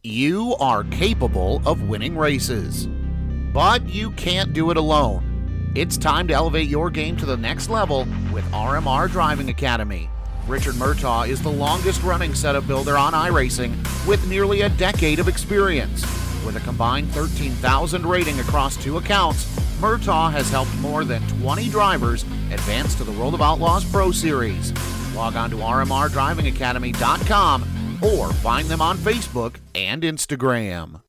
You are capable of winning races, but you can't do it alone. It's time to elevate your game to the next level with RMR Driving Academy. Richard Murtaugh is the longest-running setup builder on iRacing with nearly a decade of experience. With a combined 13,000 rating across 2 accounts, Murtaugh has helped more than 20 drivers advance to the World of Outlaws Pro Series. Log on to rmrdrivingacademy.com or find them on Facebook and Instagram.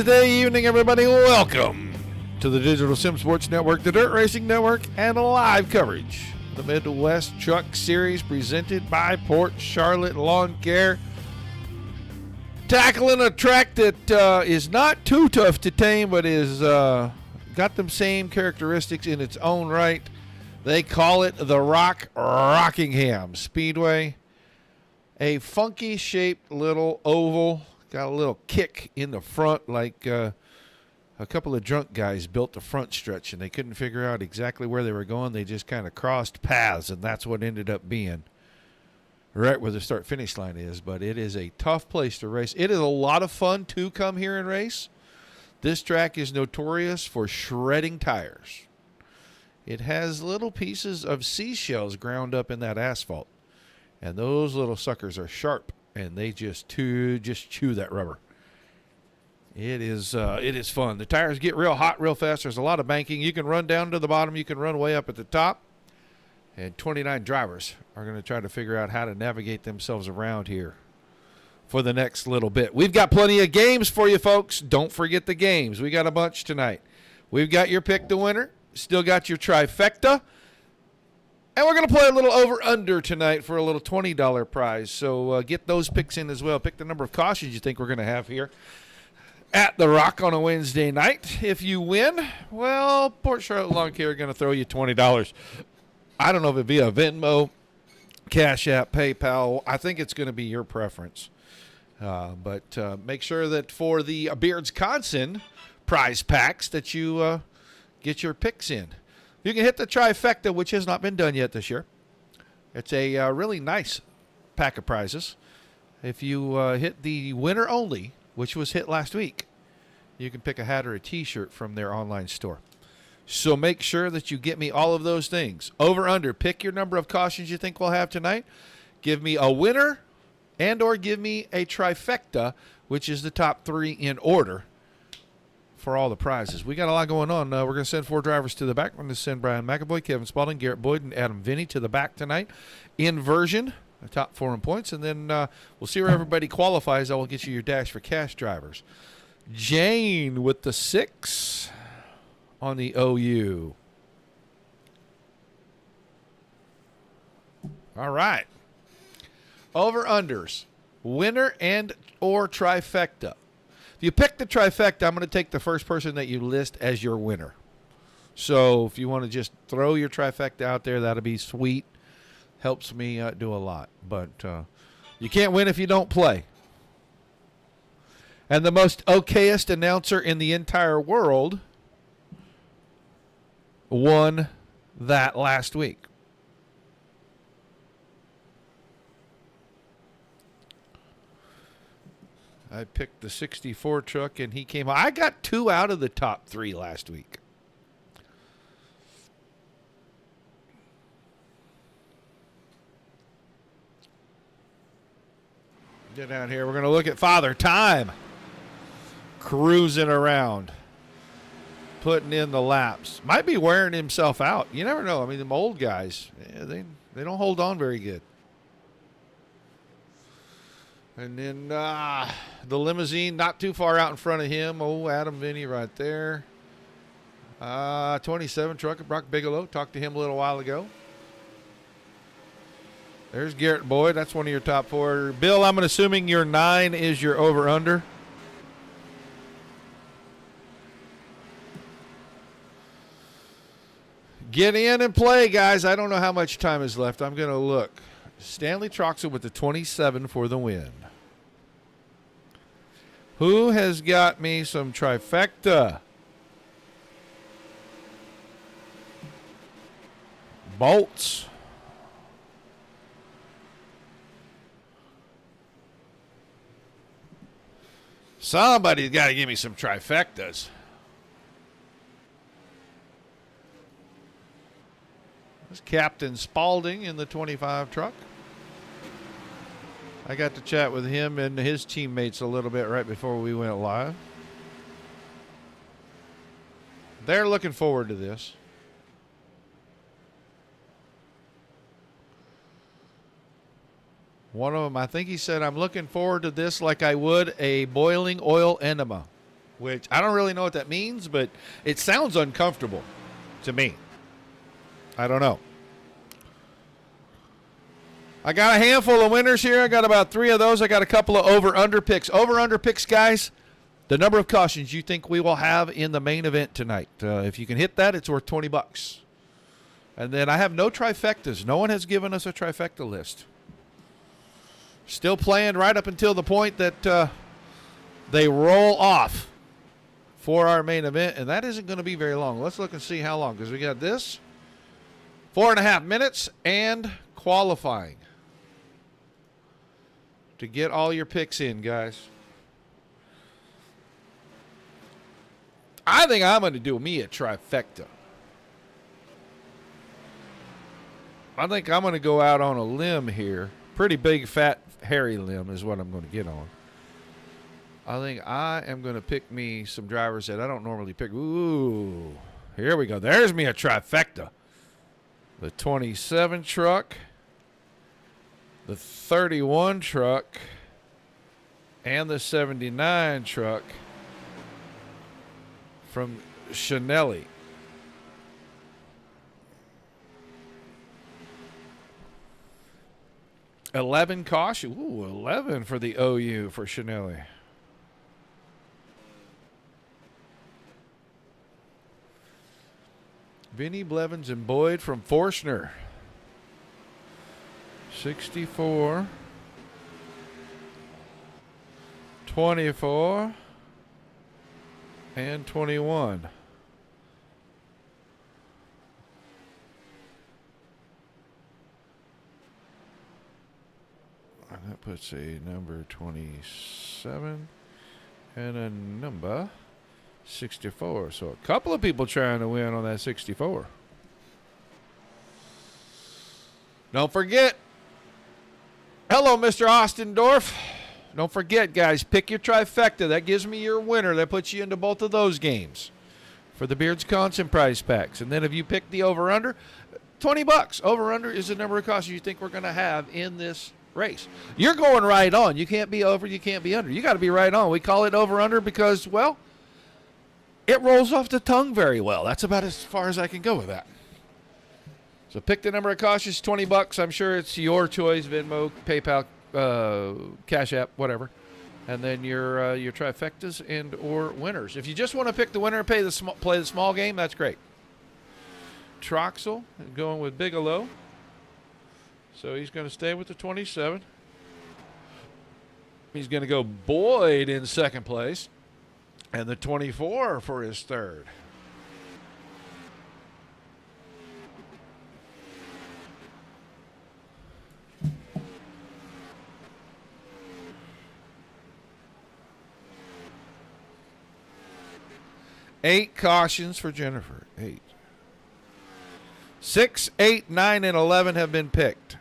Thursday evening, everybody. Welcome to the Digital Sim Sports Network, the Dirt Racing Network, and live coverage of the Midwest Truck Series presented by Port Charlotte Lawn Care. Tackling a track that is not too tough to tame, but is got them same characteristics in its own right. They call it the Rockingham Speedway. A funky shaped little oval. Got a little kick in the front, like a couple of drunk guys built the front stretch, and they couldn't figure out exactly where they were going. They just kind of crossed paths, and that's what ended up being right where the start-finish line is. But it is a tough place to race. It is a lot of fun to come here and race. This track is notorious for shredding tires. It has little pieces of seashells ground up in that asphalt, and those little suckers are sharp. And they just chew that rubber. It is fun. The tires get real hot real fast. There's a lot of banking. You can run down to the bottom. You can run way up at the top. And 29 drivers are going to try to figure out how to navigate themselves around here for the next little bit. We've got plenty of games for you, folks. Don't forget the games. We got a bunch tonight. We've got your pick the winner. Still got your trifecta. And we're going to play a little over-under tonight for a little $20 prize. So get those picks in as well. Pick the number of cautions you think we're going to have here at the Rock on a Wednesday night. If you win, well, Port Charlotte Lawn Care are going to throw you $20. I don't know if it'd be a Venmo, Cash App, PayPal. I think it's going to be your preference. But make sure that for the Beards Conson prize packs that you get your picks in. You can hit the trifecta, which has not been done yet this year. It's a really nice pack of prizes. If you hit the winner only, which was hit last week, you can pick a hat or a T-shirt from their online store. So make sure that you get me all of those things. Over, under, pick your number of cautions you think we'll have tonight. Give me a winner and or give me a trifecta, which is the top three in order for all the prizes. We got a lot going on. We're going to send 4 drivers to the back. We're going to send Brian McAvoy, Kevin Spalding, Garrett Boyd, and Adam Vinny to the back tonight. Inversion, the top 4 in points, and then we'll see where everybody qualifies. I will get you your Dash for Cash drivers. Jane with the 6 on the OU. All right. Over-unders, winner and or trifecta. If you pick the trifecta, I'm going to take the first person that you list as your winner. So if you want to just throw your trifecta out there, that'll be sweet. Helps me do a lot. But you can't win if you don't play. And the most okayest announcer in the entire world won that last week. I picked the 64 truck, and he came. I got 2 out of the top 3 last week. Get down here. We're going to look at Father Time cruising around, putting in the laps. Might be wearing himself out. You never know. I mean, them old guys, they don't hold on very good. And then the limousine not too far out in front of him. Oh, Adam Vinny right there. 27 truck at Brock Bigelow. Talked to him a little while ago. There's Garrett Boyd. That's one of your top 4. Bill, I'm assuming your 9 is your over-under. Get in and play, guys. I don't know how much time is left. I'm going to look. Stanley Troxel with the 27 for the win. Who has got me some trifecta? Bolts. Somebody's got to give me some trifectas. This Captain Spalding in the 25 truck. I got to chat with him and his teammates a little bit right before we went live. They're looking forward to this. One of them, I think he said, I'm looking forward to this like I would a boiling oil enema. which I don't really know what that means, but it sounds uncomfortable to me. I don't know. I got a handful of winners here. I got about 3 of those. I got a couple of over-under picks. Over-under picks, guys, the number of cautions you think we will have in the main event tonight. If you can hit that, it's worth $20. And then I have no trifectas. No one has given us a trifecta list. Still playing right up until the point that they roll off for our main event, and that isn't going to be very long. Let's look and see how long, because we got this 4.5 minutes and qualifying to get all your picks in, guys. I think I'm going to do me a trifecta. I think I'm going to go out on a limb here. Pretty big, fat, hairy limb is what I'm going to get on. I think I am going to pick me some drivers that I don't normally pick. Ooh, here we go. There's me a trifecta. The 27 truck, the 31 truck, and the 79 truck from Chanelli. $11 caution. Ooh, 11 for the OU for Chanelli. Vinny Blevins and Boyd from Forstner. 64. 24. And 21. And that puts a number 27 and a number 64. So a couple of people trying to win on that 64. Don't forget. Hello, Mr. Ostendorf. Don't forget, guys, pick your trifecta. That gives me your winner. That puts you into both of those games for the Beards Conson prize packs. And then if you pick the over-under, $20. Over-under is the number of cautions you think we're going to have in this race. You're going right on. You can't be over, you can't be under. You got to be right on. We call it over-under because, well, it rolls off the tongue very well. That's about as far as I can go with that. So pick the number of cautions, $20. I'm sure it's your choice, Venmo, PayPal, Cash App, whatever. And then your trifectas and or winners. If you just want to pick the winner and play the small game, that's great. Troxel going with Bigelow. So he's going to stay with the 27. He's going to go Boyd in second place. And the 24 for his third. Eight cautions for Jennifer. 8. 6, 8, 9, and 11 have been picked.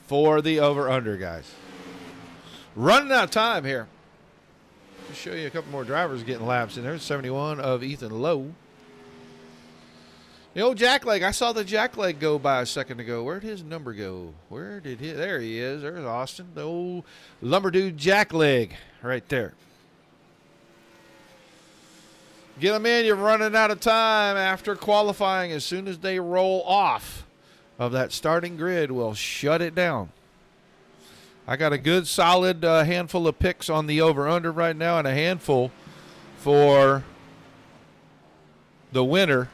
For the over-under, guys. Running out of time here. Just show you a couple more drivers getting laps in there. 71 of Ethan Lowe. The old jackleg. I saw the jackleg go by a second ago. Where'd his number go? Where did he? There he is. There's Austin. The old lumber dude jackleg right there. Get them in. You're running out of time after qualifying. As soon as they roll off of that starting grid, we'll shut it down. I got a good solid handful of picks on the over-under right now and a handful for the winner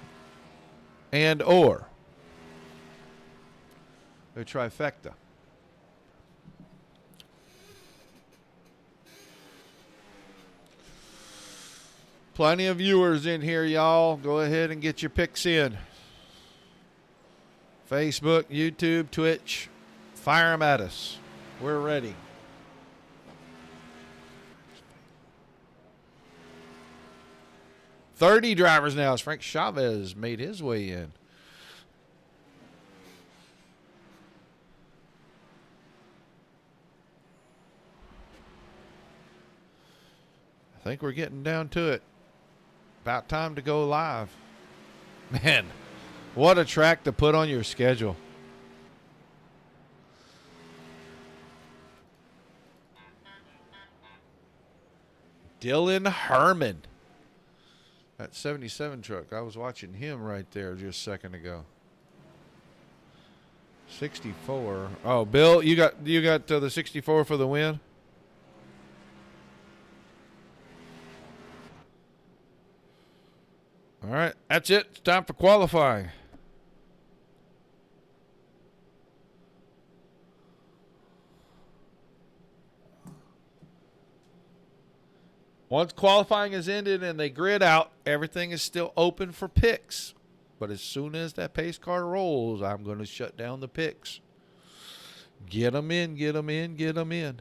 and or a trifecta. Plenty of viewers in here, y'all. Go ahead and get your picks in. Facebook, YouTube, Twitch. Fire them at us. We're ready. $30 drivers now as Frank Chavez made his way in. I think we're getting down to it. About time to go live. Man, what a track to put on your schedule. Dylan Herman. That 77 truck. I was watching him right there just a second ago. 64. Oh, Bill, you got the 64 for the win? All right, that's it. It's time for qualifying. Once qualifying is ended and they grid out, everything is still open for picks. But as soon as that pace car rolls, I'm going to shut down the picks. Get them in, get them in, get them in.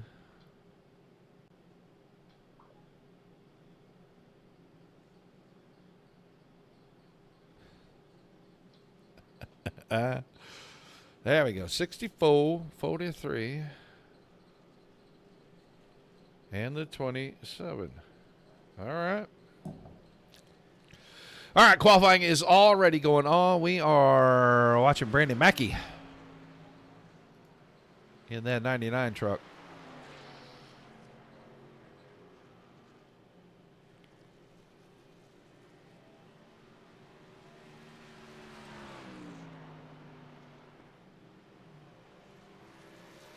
There we go. 64, 43, and the 27. All right. All right, qualifying is already going on. We are watching Brandon Mackey in that 99 truck.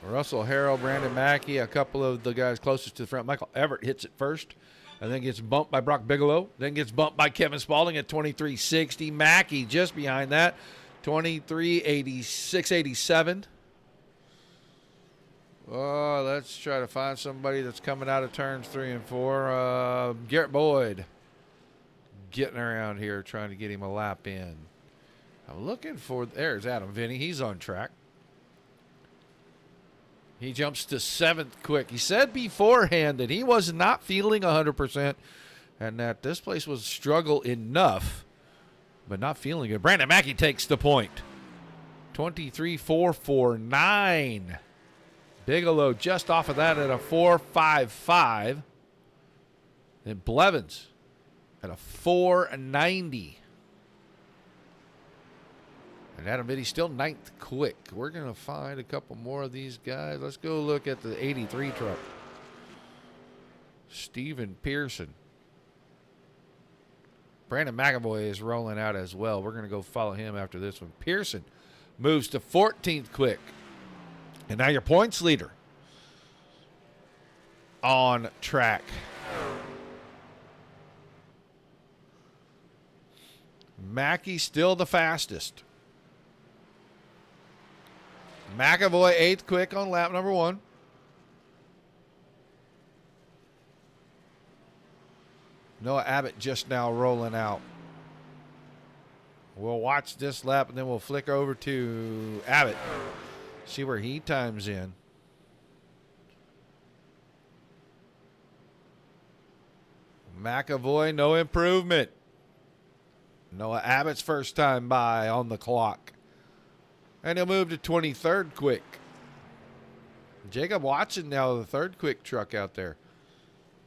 Russell Harrell, Brandon Mackey, a couple of the guys closest to the front. Michael Everett hits it first and then gets bumped by Brock Bigelow, then gets bumped by Kevin Spaulding at 23.60. Mackey just behind that, 23.86.87. Oh, let's try to find somebody that's coming out of turns 3 and 4. Garrett Boyd getting around here trying to get him a lap in. I'm looking for, there's Adam Vinny. He's on track. He jumps to 7th quick. He said beforehand that he was not feeling 100% and that this place was struggle enough, but not feeling it. Brandon Mackey takes the point. 23.449. Bigelow just off of that at a 4.55. Then Blevins at a 4.90. And Adam Vinny still 9th quick. We're going to find a couple more of these guys. Let's go look at the 83 truck. Steven Pearson. Brandon McAvoy is rolling out as well. We're going to go follow him after this one. Pearson moves to 14th quick. And now your points leader on track. Mackey still the fastest. McAvoy 8th quick on lap number 1. Noah Abbott just now rolling out. We'll watch this lap and then we'll flick over to Abbott. See where he times in. McAvoy, no improvement. Noah Abbott's first time by on the clock. And he'll move to 23rd quick. Jacob Watson now the 3rd quick truck out there.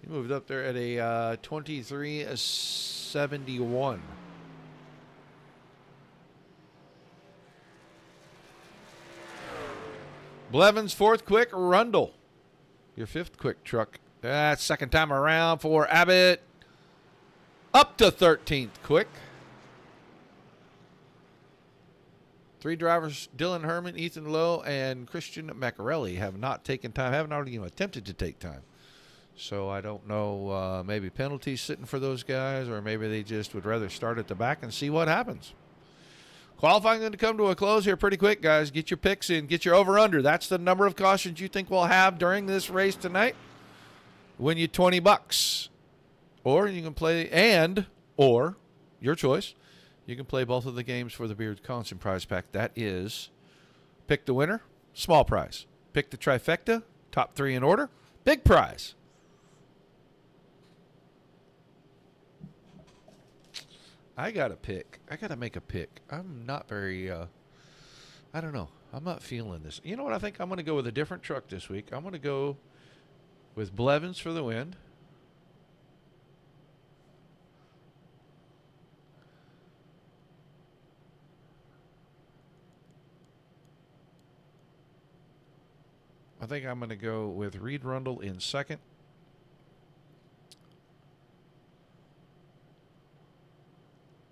He moved up there at a 23.71. Blevins 4th quick. Rundle, your 5th quick truck. That's second time around for Abbott. Up to 13th quick. 3 drivers, Dylan Herman, Ethan Lowe, and Christian Macarelli have not taken time, haven't even attempted to take time. So I don't know, maybe penalties sitting for those guys, or maybe they just would rather start at the back and see what happens. Qualifying going to come to a close here pretty quick, guys. Get your picks in, get your over-under. That's the number of cautions you think we'll have during this race tonight. Win you $20. Or you can play, or your choice. You can play both of the games for the Beard Constant prize pack. That is, pick the winner, small prize. Pick the trifecta, top 3 in order, big prize. I got to pick. I got to make a pick. I'm not very, I don't know. I'm not feeling this. You know what? I think I'm going to go with a different truck this week. I'm going to go with Blevins for the win. I think I'm going to go with Reed Rundle in second.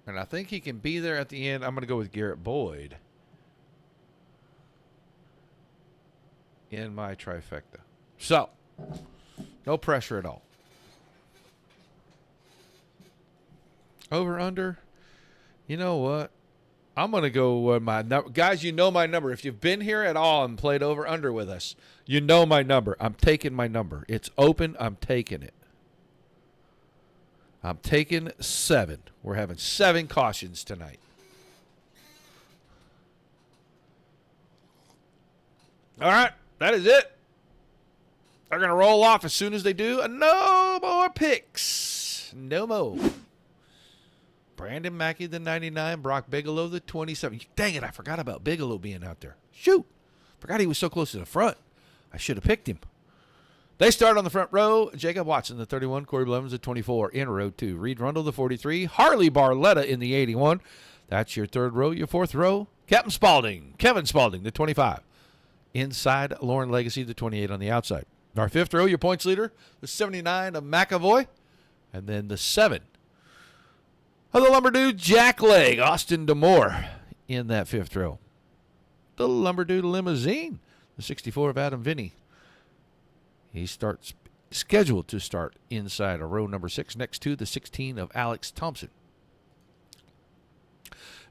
And I think he can be there at the end. I'm going to go with Garrett Boyd in my trifecta. So, no pressure at all. Over, under. You know what? I'm going to go my number. Guys, you know my number. If you've been here at all and played over, under with us, you know my number. I'm taking my number. It's open. I'm taking it. I'm taking 7. We're having 7 cautions tonight. All right. That is it. They're going to roll off as soon as they do. No more picks. No more. Brandon Mackey, the 99. Brock Bigelow, the 27. Dang it, I forgot about Bigelow being out there. Shoot. Forgot he was so close to the front. I should have picked him. They start on the front row. Jacob Watson, the 31. Corey Blevins, the 24. In row 2. Reed Rundle, the 43. Harley Barletta in the 81. That's your third row. Your fourth row, Captain Spaulding. Kevin Spaulding, the 25. Inside, Lauren Legacy, the 28 on the outside. Our fifth row, your points leader, the 79 of McAvoy. And then the 7 of the Lumber Dude, Jack Leg, Austin Demore in that fifth row. The Lumber Dude Limousine, the 64 of Adam Vinny. He starts scheduled to start inside of row number 6 next to the 16 of Alex Thompson.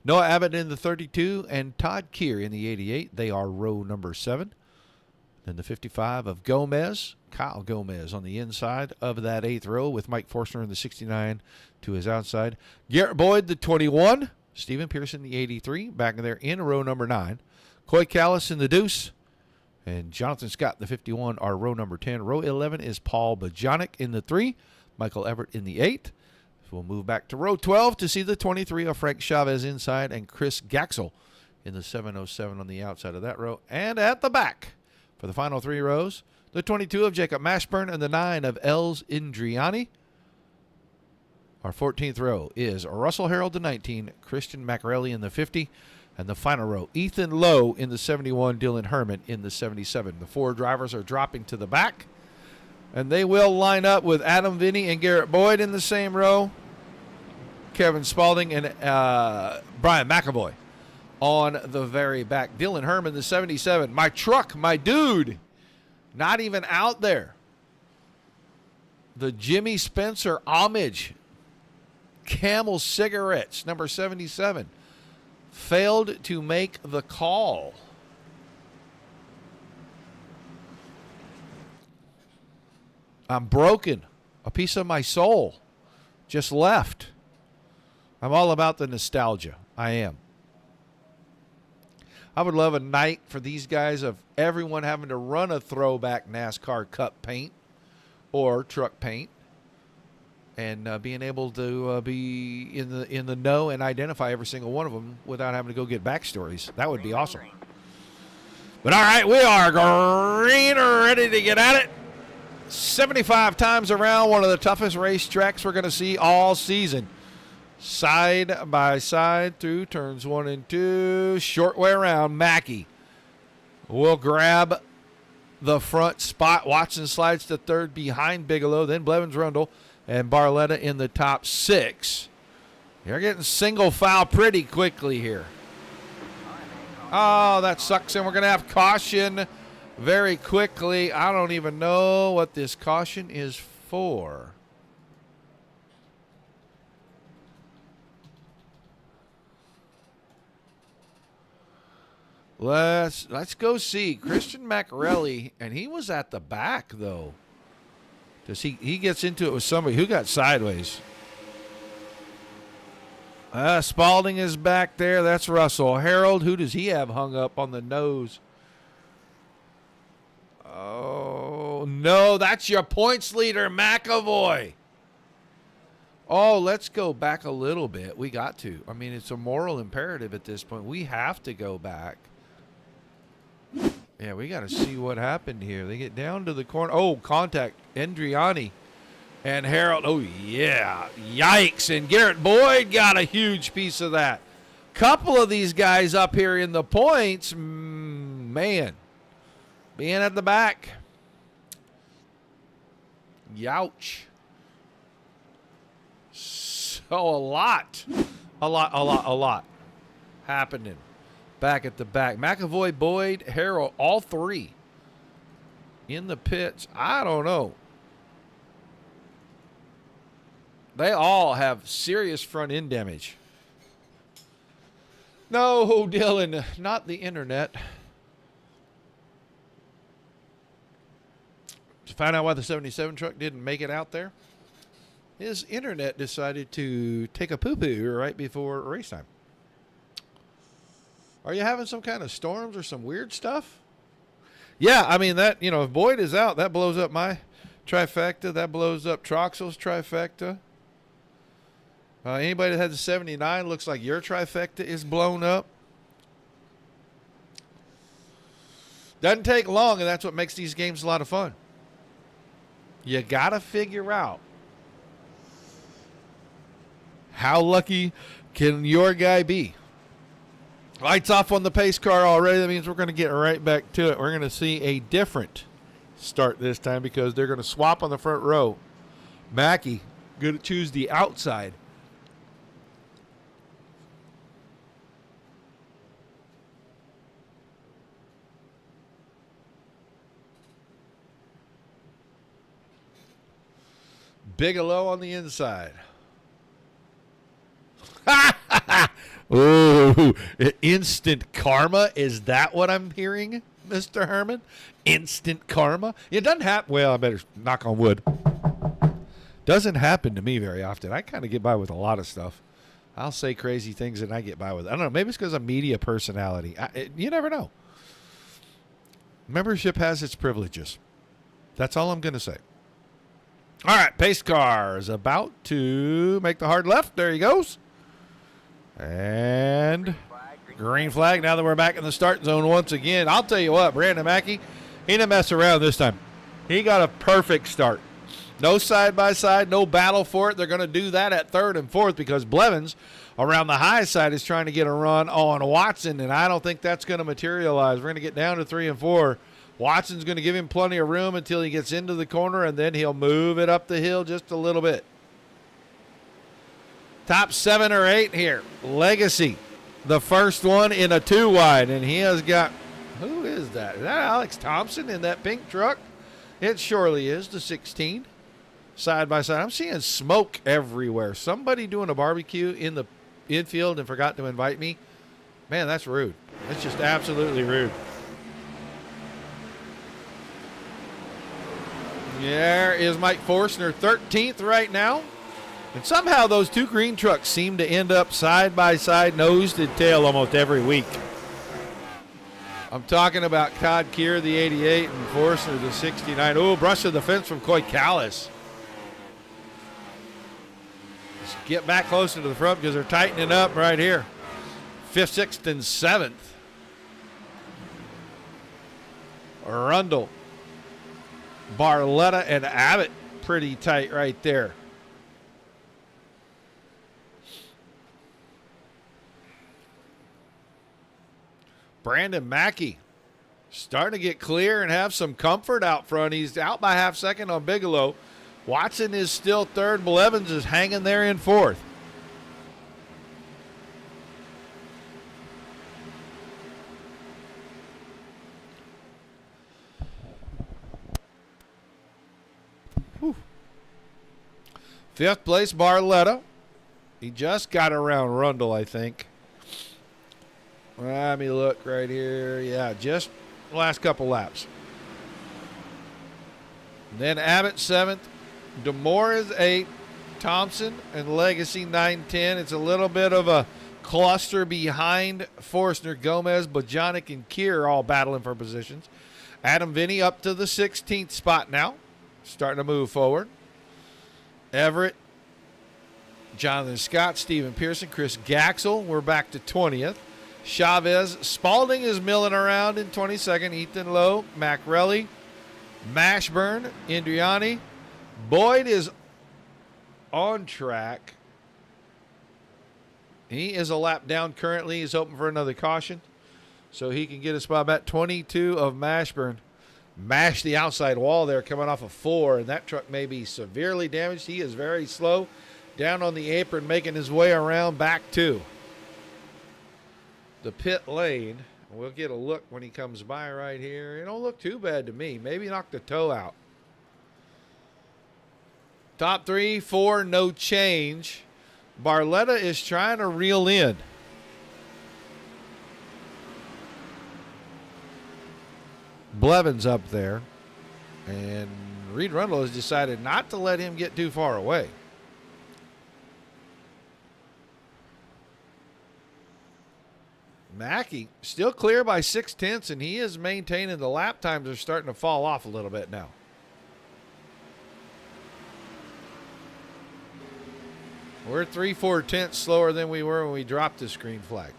Noah Abbott in the 32 and Todd Keir in the 88. They are row number 7. Then the 55 of Gomez, Kyle Gomez on the inside of that 8th row with Mike Forstner in the 69 to his outside. Garrett Boyd, the 21. Stephen Pearson, the 83. Back there in row number 9. Coy Callis in the deuce. And Jonathan Scott, the 51, are row number 10. Row 11 is Paul Bajonic in the 3. Michael Everett in the 8. So we'll move back to row 12 to see the 23 of Frank Chavez inside and Chris Gaxel in the 707 on the outside of that row. And at the back, for the final 3 rows, the 22 of Jacob Mashburn and the 9 of Els Indriani. Our 14th row is Russell Harold, the 19, Christian Macarelli in the 50, and the final row, Ethan Lowe in the 71, Dylan Herman in the 77. The 4 drivers are dropping to the back, and they will line up with Adam Vinny and Garrett Boyd in the same row, Kevin Spaulding and Brian McAvoy on the very back. Dylan Herman, the 77. My truck, my dude, not even out there. The Jimmy Spencer homage, Camel Cigarettes, number 77, failed to make the call. I'm broken. A piece of my soul just left. I'm all about the nostalgia. I am. I would love a night for these guys of everyone having to run a throwback NASCAR Cup paint or truck paint and being able to be in the know and identify every single one of them without having to go get backstories. That would be awesome. But all right, we are green, ready to get at it. 75 times around, one of the toughest racetracks we're going to see all season. Side by side through turns 1 and 2. Short way around. Mackey will grab the front spot. Watson slides to third behind Bigelow. Then Blevins, Rundle, and Barletta in the top 6. You're getting single foul pretty quickly here. Oh, that sucks. And we're going to have caution very quickly. I don't even know what this caution is for. Let's go see Christian Macarelli, and he was at the back though. Does he gets into it with somebody who got sideways? Spaulding is back there. That's Russell Harold. Who does he have hung up on the nose? Oh no, that's your points leader, McAvoy. Oh, let's go back a little bit. We got to. I mean, it's a moral imperative at this point. We have to go back. Yeah, we got to see what happened here. They get down to the corner. Oh, contact. Endriani and Harold. Oh, yeah. Yikes. And Garrett Boyd got a huge piece of that. Couple of these guys up here in the points, man, being at the back. Youch. So a lot A lot happening back at the back. McAvoy, Boyd, Harrell, all three in the pits. I don't know. They all have serious front end damage. No, Dylan, not the internet. To find out why the 77 truck didn't make it out there, his internet decided to take a poo-poo right before race time. Are you having some kind of storms or some weird stuff? Yeah, I mean, that, if Boyd is out, that blows up my trifecta. That blows up Troxel's trifecta. Anybody that has a 79, looks like your trifecta is blown up. Doesn't take long, and that's what makes these games a lot of fun. You got to figure out how lucky can your guy be. Lights off on the pace car already. That means we're going to get right back to it. We're going to see a different start this time because they're going to swap on the front row. Mackey going to choose the outside. Bigelow on the inside. Ooh, instant karma. Is that what I'm hearing, Mr. Herman? Instant karma? It doesn't happen. Well, I better knock on wood. Doesn't happen to me very often. I kind of get by with a lot of stuff. I'll say crazy things and I get by with it. I don't know. Maybe it's because I'm media personality. You never know. Membership has its privileges. That's all I'm going to say. All right, pace car is about to make the hard left. There he goes. And green flag. Now that we're back in the start zone once again. I'll tell you what, Brandon Mackey, he didn't mess around this time. He got a perfect start. No side-by-side, no battle for it. They're going to do that at third and fourth because Blevins around the high side is trying to get a run on Watson, and I don't think that's going to materialize. We're going to get down to 3 and 4. Watson's going to give him plenty of room until he gets into the corner, and then he'll move it up the hill just a little bit. Top 7 or 8 here. Legacy, the first one in a 2-wide, and he has got, who is that? Is that Alex Thompson in that pink truck? It surely is, the 16. Side by side. I'm seeing smoke everywhere. Somebody doing a barbecue in the infield and forgot to invite me. Man, that's rude. That's just absolutely rude. There is Mike Forstner, 13th right now. And somehow those two green trucks seem to end up side by side, nose to tail almost every week. I'm talking about Todd Keir, the 88, and Forstner, the 69. Oh, brush of the fence from Coy Callis. Let's get back closer to the front because they're tightening up right here. 5th, 6th, and 7th. Rundle, Barletta, and Abbott pretty tight right there. Brandon Mackey starting to get clear and have some comfort out front. He's out by half second on Bigelow. Watson is still third. Blevins is hanging there in fourth. Whew. 5th place, Barletta. He just got around Rundle, I think. Let me look right here. Yeah, just the last couple laps. Then Abbott 7th. DeMore is 8th. Thompson and Legacy 9, 10. It's a little bit of a cluster behind Forstner, Gomez, Bojanic, and Keir all battling for positions. Adam Vinny up to the 16th spot now. Starting to move forward. Everett, Jonathan Scott, Stephen Pearson, Chris Gaxel. We're back to 20th. Chavez, Spalding is milling around in 22nd. Ethan Lowe, Macrelli, Mashburn, Indriani. Boyd is on track. He is a lap down currently. He's hoping for another caution so he can get a spot back. 22 of Mashburn. Mashed the outside wall there coming off of 4, and that truck may be severely damaged. He is very slow. down on the apron, making his way around back to the pit lane. We'll get a look when he comes by right here. It don't look too bad to me. Maybe knock the toe out. Top 3, 4, no change. Barletta is trying to reel in. Blevins up there. And Reed Rundle has decided not to let him get too far away. Mackey still clear by 0.6, and he is maintaining the lap times are starting to fall off a little bit now. We're 3/4 slower than we were when we dropped this green flag.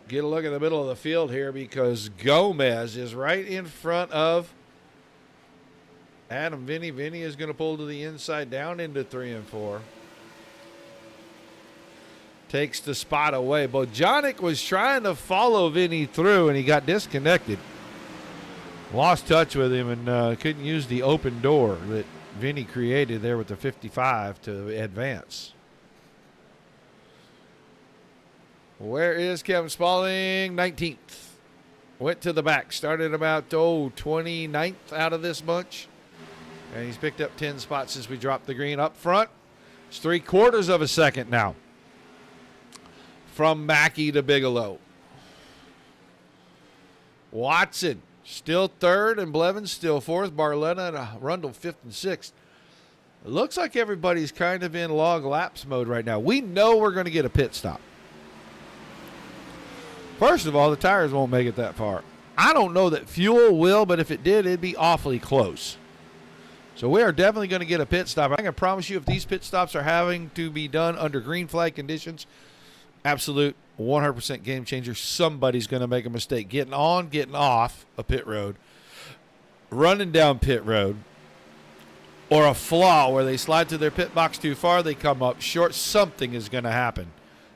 Get a look at the middle of the field here because Gomez is right in front of Adam Vinny. Vinny is going to pull to the inside down into 3 and 4. Takes the spot away. Bojanic was trying to follow Vinny through and he got disconnected. Lost touch with him and couldn't use the open door that Vinny created there with the 55 to advance. Where is Kevin Spaulding? 19th. Went to the back. Started about 29th out of this bunch. And he's picked up 10 spots since we dropped the green up front. It's 3/4 of a second now from Mackey to Bigelow. Watson still 3rd and Blevins still 4th. Barletta and Rundle 5th and 6th. It looks like everybody's kind of in log laps mode right now. We know we're going to get a pit stop. First of all, the tires won't make it that far. I don't know that fuel will, but if it did, it'd be awfully close. So we are definitely going to get a pit stop. I can promise you if these pit stops are having to be done under green flag conditions, absolute 100% game changer. Somebody's going to make a mistake getting on, getting off a pit road, running down pit road, or a flaw where they slide to their pit box too far, they come up short. Something is going to happen.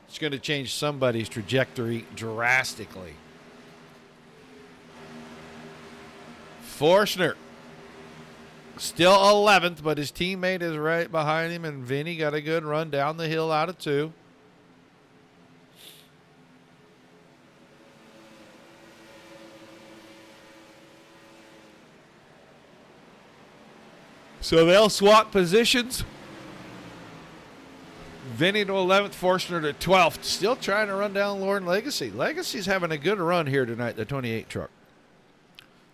It's going to change somebody's trajectory drastically. Forstner still 11th, but his teammate is right behind him, and Vinny got a good run down the hill out of 2. So they'll swap positions. Vinny to 11th, Forstner to 12th. Still trying to run down Lauren Legacy. Legacy's having a good run here tonight, the 28 truck.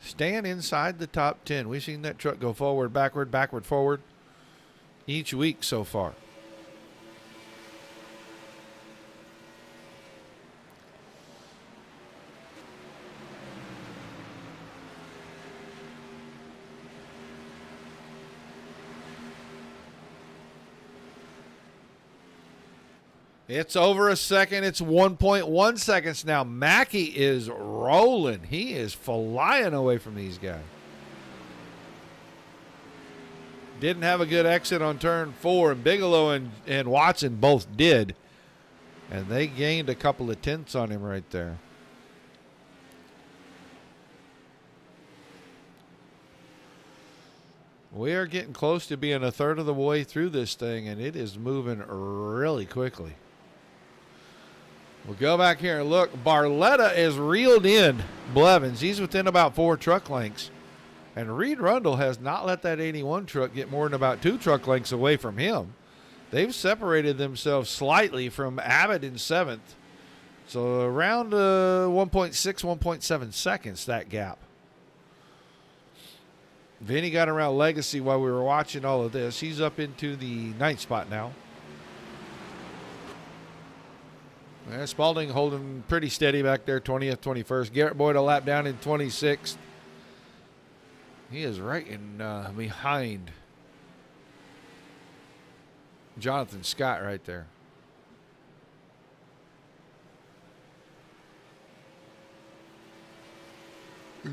Staying inside the top 10. We've seen that truck go forward, backward, backward, forward each week so far. It's over a second. It's 1.1 seconds now. Mackey is rolling. He is flying away from these guys. Didn't have a good exit on turn 4, and Bigelow and Watson both did. And they gained a couple of tenths on him right there. We are getting close to being a third of the way through this thing, and it is moving really quickly. We'll go back here and look. Barletta is reeled in Blevins. He's within about 4 truck lengths. And Reed Rundle has not let that 81 truck get more than about 2 truck lengths away from him. They've separated themselves slightly from Abbott in 7th. So around 1.6, 1.7 seconds, that gap. Vinny got around Legacy while we were watching all of this. He's up into the 9th spot now. Spaulding holding pretty steady back there, 20th, 21st. Garrett Boyd a lap down in 26th. He is right in behind Jonathan Scott right there.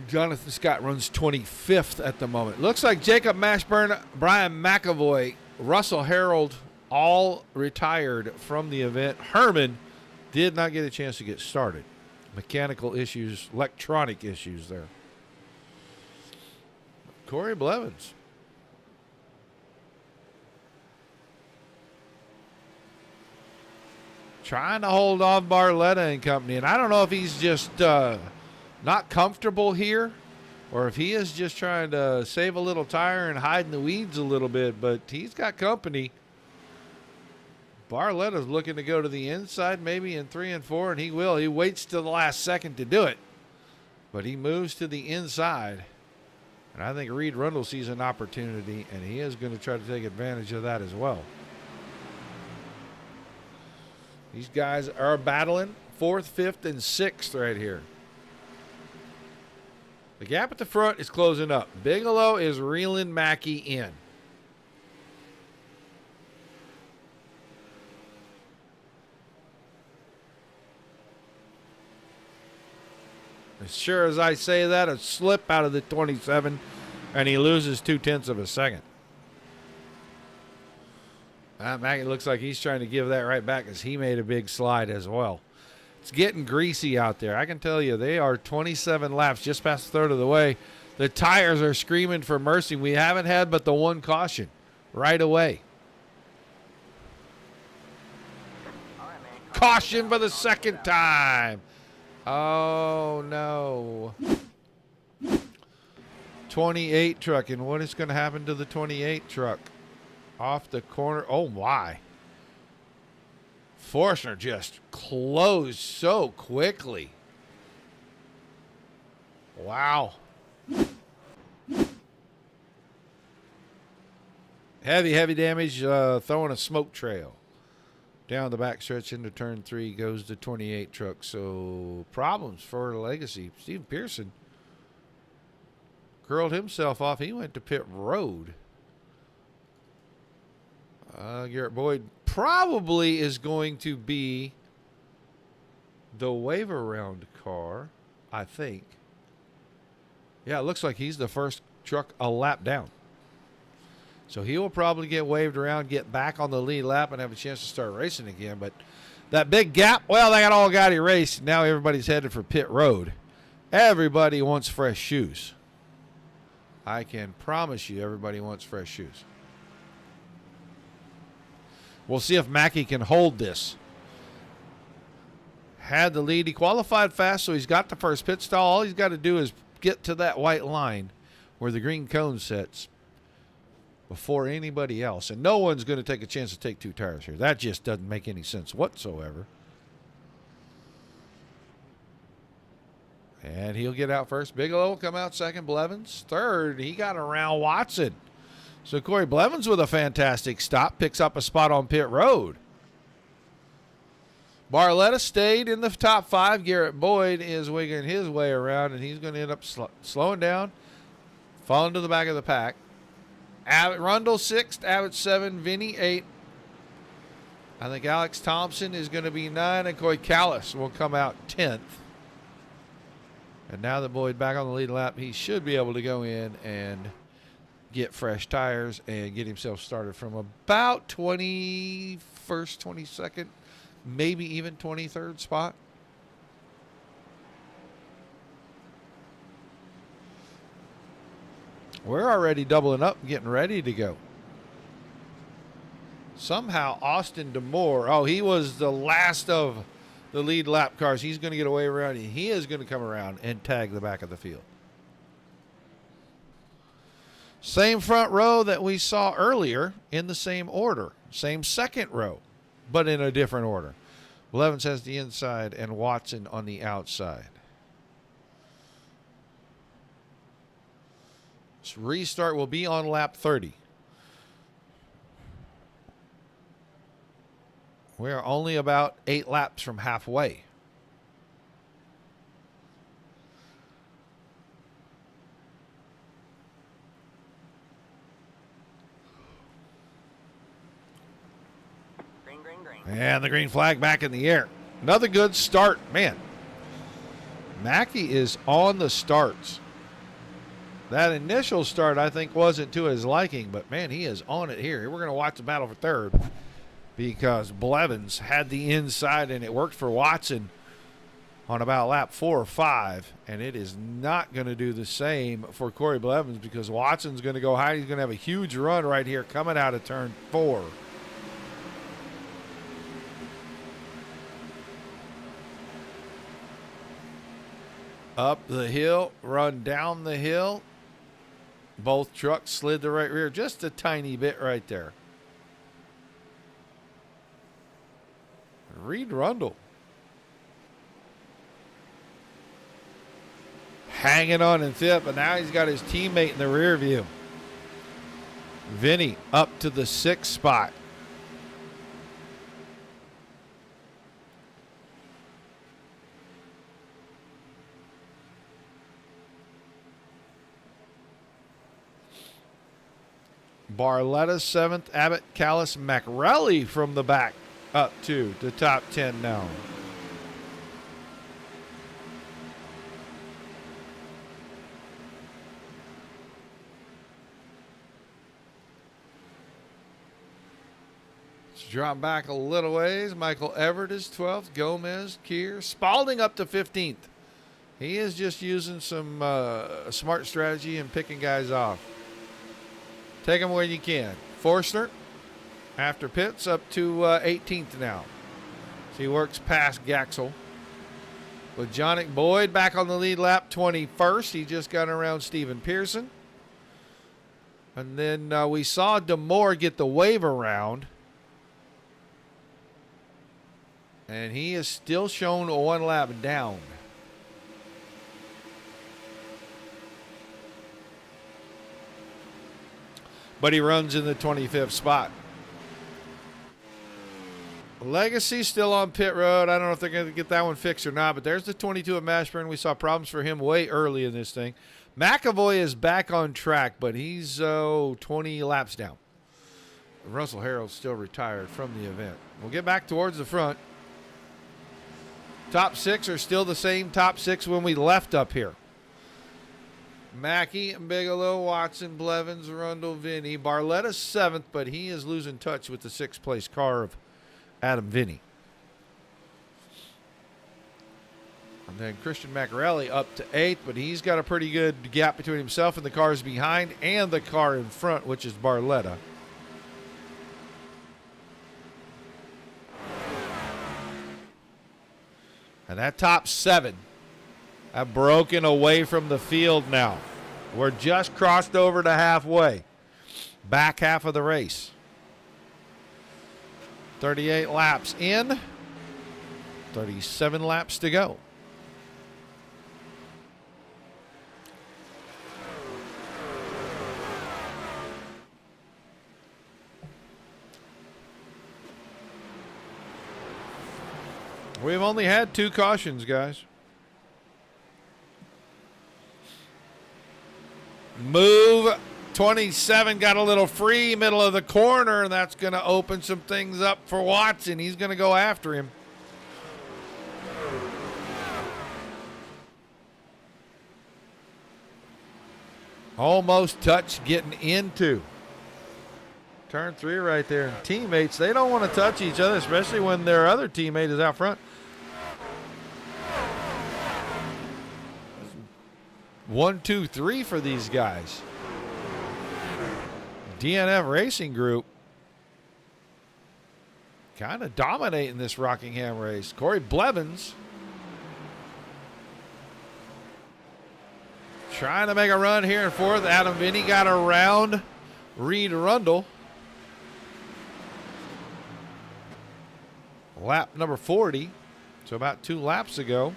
Jonathan Scott runs 25th at the moment. Looks like Jacob Mashburn, Brian McAvoy, Russell Harold all retired from the event. Herman did not get a chance to get started. mechanical issues, electronic issues there. Corey Blevins. Trying to hold off Barletta and company. And I don't know if he's just not comfortable here or if he is just trying to save a little tire and hide in the weeds a little bit. But he's got company. Barletta's looking to go to the inside maybe in 3 and 4, and he will. He waits till the last second to do it. But he moves to the inside. And I think Reed Rundle sees an opportunity, and he is going to try to take advantage of that as well. These guys are battling 4th, 5th, and 6th right here. The gap at the front is closing up. Bigelow is reeling Mackey in. As sure as I say that, a slip out of the 27, and he loses 0.2 of a second. Mackey looks like he's trying to give that right back as he made a big slide as well. It's getting greasy out there. I can tell you they are 27 laps, just past a third of the way. The tires are screaming for mercy. We haven't had but the one caution right away. Caution for the second time. Oh, no. 28 truck. And what is going to happen to the 28 truck? Off the corner. Oh, my. Forstner just closed so quickly. Wow. Heavy damage, throwing a smoke trail. Down the backstretch into turn 3 goes the 28 truck. So problems for Legacy. Steve Pearson curled himself off. He went to pit road. Garrett Boyd probably is going to be the waiver round car, I think. Yeah, it looks like he's the first truck a lap down. So he will probably get waved around, get back on the lead lap, and have a chance to start racing again. But that big gap, well, they all got erased. Now everybody's headed for pit road. Everybody wants fresh shoes. I can promise you everybody wants fresh shoes. We'll see if Mackey can hold this. Had the lead. He qualified fast, so he's got the first pit stall. All he's got to do is get to that white line where the green cone sits before anybody else. And no one's going to take a chance to take 2 tires here. That just doesn't make any sense whatsoever. And he'll get out first. Bigelow will come out second. Blevins third. He got around Watson. So Corey Blevins with a fantastic stop. Picks up a spot on pit road. Barletta stayed in the top 5. Garrett Boyd is wigging his way around, and he's going to end up slowing down, falling to the back of the pack. Abbott Rundle 6th, Abbott 7, Vinny 8. I think Alex Thompson is going to be 9, and Coy Callis will come out 10th. And now that Boyd back on the lead lap, he should be able to go in and get fresh tires and get himself started from about 21st, 22nd, maybe even 23rd spot. We're already doubling up, getting ready to go. Somehow Austin DeMoore, he was the last of the lead lap cars. He's going to get away around, and he is going to come around and tag the back of the field. Same front row that we saw earlier in the same order. Same second row, but in a different order. Blevins has the inside and Watson on the outside. This restart will be on lap 30. We are only about 8 laps from halfway. And the green flag back in the air. Another good start. Man, Mackey is on the starts. That initial start, I think, wasn't to his liking, but, man, he is on it here. We're going to watch the battle for third because Blevins had the inside, and it worked for Watson. on about lap 4 or 5, and it is not going to do the same for Corey Blevins because Watson's going to go high. He's going to have a huge run right here coming out of turn 4. Up the hill, run down the hill. Both trucks slid the right rear just a tiny bit right there. Reed Rundle hanging on in fifth, but now he's got his teammate in the rear view. Vinny up to the 6th spot. Barletta 7th, Abbott, Callis, McRelly from the back up to the top 10 now. Let's drop back a little ways. Michael Everett is 12th, Gomez, Keir, Spalding up to 15th. He is just using some smart strategy and picking guys off. Take them where you can. Forstner, after pits, up to 18th now. So he works past Gaxel. With Jonick Boyd back on the lead lap, 21st. He just got around Stephen Pearson. And then we saw DeMoore get the wave around. And he is still shown 1 lap down. But he runs in the 25th spot. Legacy still on pit road. I don't know if they're going to get that one fixed or not, but there's the 22 at Mashburn. We saw problems for him way early in this thing. McAvoy is back on track, but he's 20 laps down. Russell Harrell's still retired from the event. We'll get back towards the front. Top 6 are still the same top 6 when we left up here. Mackey, Bigelow, Watson, Blevins, Rundle, Vinny. Barletta's 7th, but he is losing touch with the 6th place car of Adam Vinny. And then Christian McRelly up to 8th, but he's got a pretty good gap between himself and the cars behind and the car in front, which is Barletta. And that top 7 have broken away from the field now. We're just crossed over to halfway. Back half of the race. 38 laps in. 37 laps to go. We've only had 2 cautions, guys. Move 27 got a little free middle of the corner, and that's going to open some things up for Watson. He's going to go after him. Almost touch getting into turn 3 right there. And teammates, they don't want to touch each other, especially when their other teammate is out front. 1, 2, 3 for these guys. DNF Racing Group kind of dominating this Rockingham race. Corey Blevins trying to make a run here in 4th. Adam Vinny got around Reed Rundle. Lap number 40, so about 2 laps ago.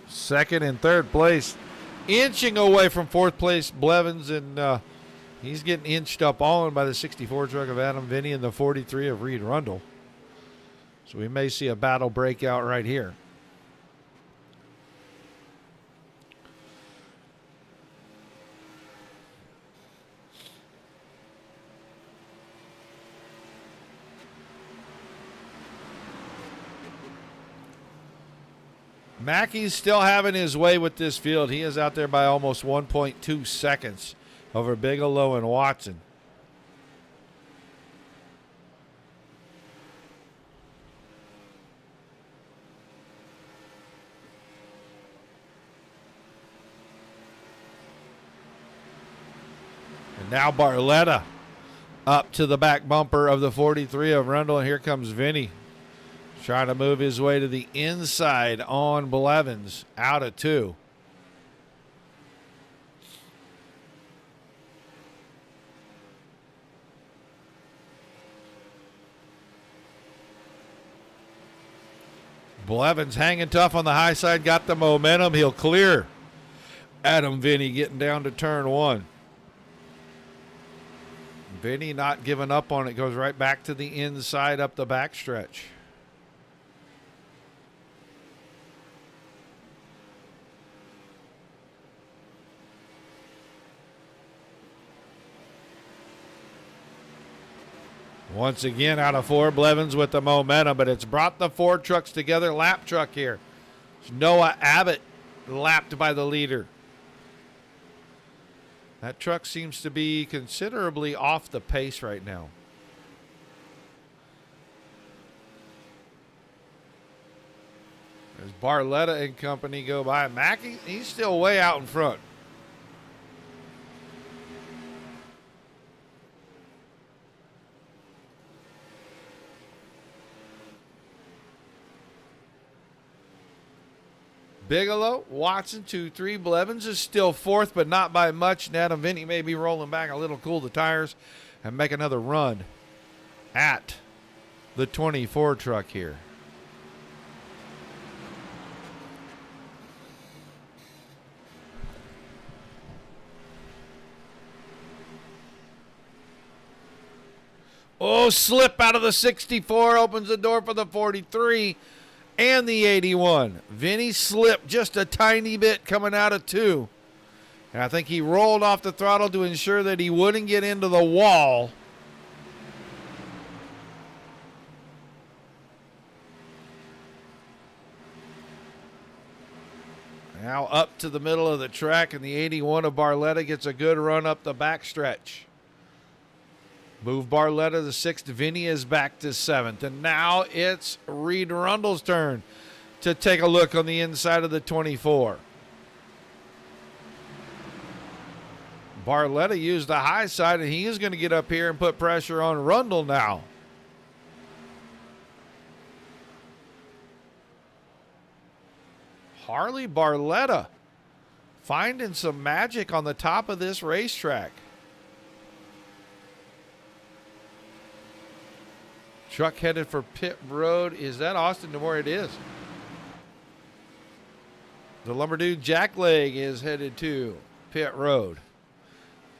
Second and third place, inching away from 4th place, Blevins, and he's getting inched up on by the 64 truck of Adam Vinny and the 43 of Reed Rundle. So we may see a battle break out right here. Mackey's still having his way with this field. He is out there by almost 1.2 seconds over Bigelow and Watson. And now Barletta up to the back bumper of the 43 of Rundle, and here comes Vinny trying to move his way to the inside on Blevins, out of 2. Blevins hanging tough on the high side, got the momentum. He'll clear Adam Vinny getting down to turn 1. Vinny not giving up on it, goes right back to the inside up the backstretch. Once again, out of 4, Blevins with the momentum, but it's brought the 4 trucks together. Lap truck here. Noah Abbott lapped by the leader. That truck seems to be considerably off the pace right now. As Barletta and company go by, Mackey, he's still way out in front. Bigelow, Watson, 2-3. Blevins is still 4th, but not by much. And Adam Vinny may be rolling back a little, cool the tires, and make another run at the 24 truck here. Oh, slip out of the 64, opens the door for the 43. And the 81. Vinny slipped just a tiny bit coming out of 2. And I think he rolled off the throttle to ensure that he wouldn't get into the wall. Now up to the middle of the track, and the 81 of Barletta gets a good run up the backstretch. Move Barletta to 6th. Vinny is back to 7th. And now it's Reed Rundle's turn to take a look on the inside of the 24. Barletta used the high side, and he is going to get up here and put pressure on Rundle now. Harley Barletta finding some magic on the top of this racetrack. Truck headed for pit road. Is that Austin DeMore? It is. The Lumber Dude Jackleg is headed to pit road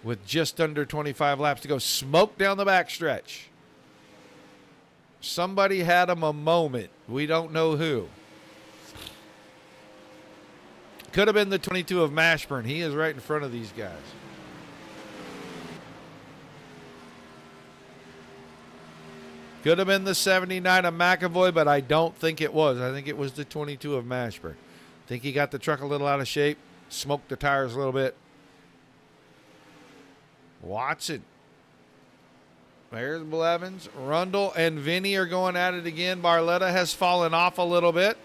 with just under 25 laps to go. Smoke down the backstretch. Somebody had him a moment. We don't know who. Could have been the 22 of Mashburn. He is right in front of these guys. Could have been the 79 of McAvoy, but I don't think it was. I think it was the 22 of Mashburn. I think he got the truck a little out of shape, smoked the tires a little bit. Watson. There's Blevins. Rundle and Vinny are going at it again. Barletta has fallen off a little bit.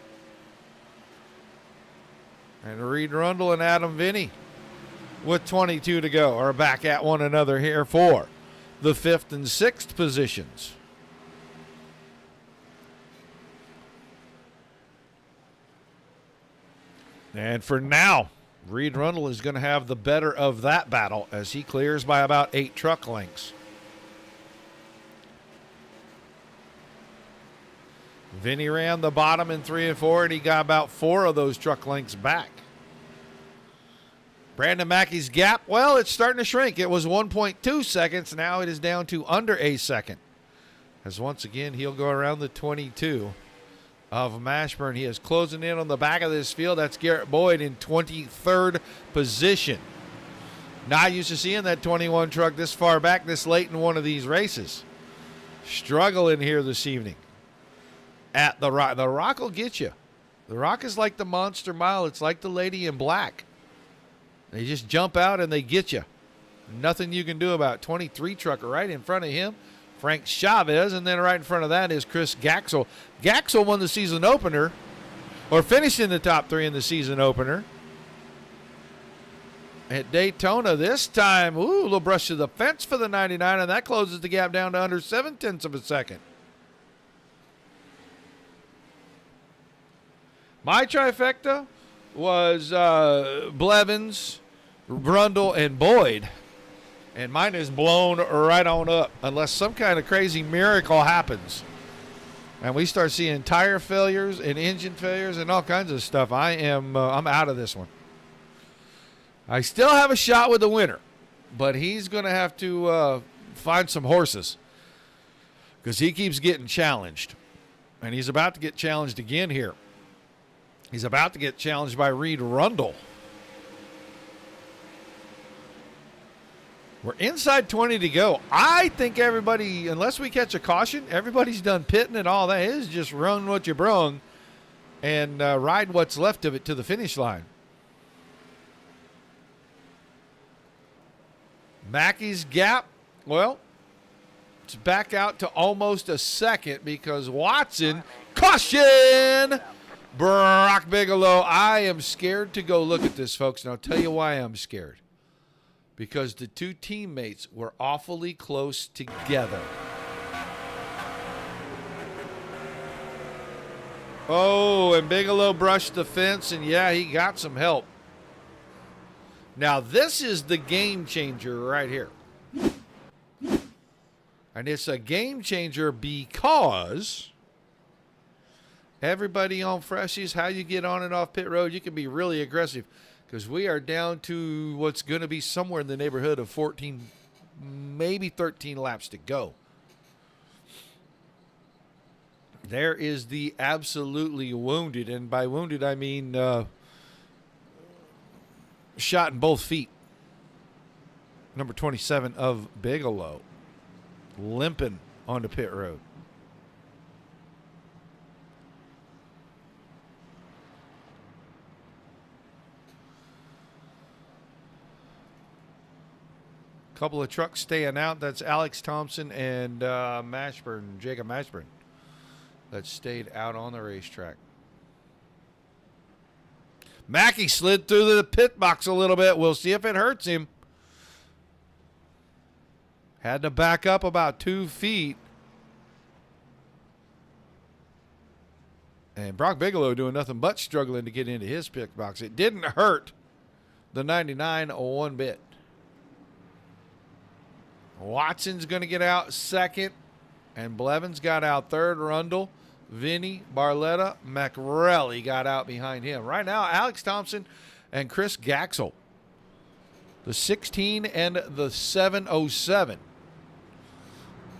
And Reed Rundle and Adam Vinny with 22 to go are back at one another here for the 5th and 6th positions. And for now, Reed Rundle is going to have the better of that battle as he clears by about 8 truck lengths. Vinny ran the bottom in 3 and 4, and he got about 4 of those truck lengths back. Brandon Mackey's gap, well, it's starting to shrink. It was 1.2 seconds. Now it is down to under a second. As once again, he'll go around the 22 of Mashburn. He is closing in on the back of this field. That's Garrett Boyd in 23rd position. Not used to seeing that 21 truck this far back this late in one of these races. Struggling here this evening at the Rock. The Rock will get you. The Rock is like the Monster Mile. It's like the Lady in Black. They just jump out and they get you. Nothing you can do about it. 23 trucker right in front of him, Frank Chavez, and then right in front of that is Chris Gaxel. Gaxel won the season opener, or finished in the top 3 in the season opener. At Daytona this time, ooh, a little brush to the fence for the 99, and that closes the gap down to under 0.7 of a second. My trifecta was Blevins, Brundle, and Boyd. And mine is blown right on up unless some kind of crazy miracle happens. And we start seeing tire failures and engine failures and all kinds of stuff. I'm out of this one. I still have a shot with the winner, but he's going to have to find some horses because he keeps getting challenged. And he's about to get challenged again here. He's about to get challenged by Reed Rundle. We're inside 20 to go. I think everybody, unless we catch a caution, everybody's done pitting and all that. It is just run what you brung and ride what's left of it to the finish line. Mackey's gap, well, it's back out to almost a second because Watson, caution! Brock Bigelow, I am scared to go look at this, folks, and I'll tell you why I'm scared. Because the two teammates were awfully close together. Oh, and Bigelow brushed the fence, and yeah, he got some help. Now, this is the game changer right here. And it's a game changer because everybody on Freshies, how you get on and off pit road, you can be really aggressive. Because we are down to what's going to be somewhere in the neighborhood of 14, maybe 13 laps to go. There is the absolutely wounded, and by wounded I mean shot in both feet. Number 27 of Bigelow, limping onto pit road. Couple of trucks staying out. That's Alex Thompson and Jacob Mashburn, that stayed out on the racetrack. Mackey slid through the pit box a little bit. We'll see if it hurts him. Had to back up about 2 feet. And Brock Bigelow doing nothing but struggling to get into his pit box. It didn't hurt the 99 one bit. Watson's going to get out second, and Blevins got out third. Rundle, Vinny, Barletta, McRelly got out behind him. Right now, Alex Thompson and Chris Gaxel, the 16 and the 707,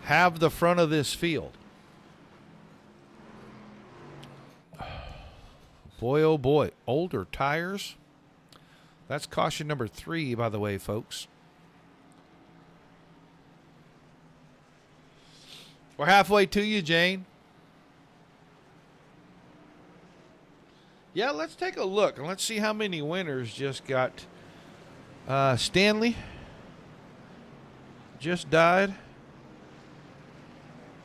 have the front of this field. Boy, oh boy, older tires. That's caution number 3, by the way, folks. We're halfway to you, Jane. Yeah, let's take a look and let's see how many winners just got. Stanley just died.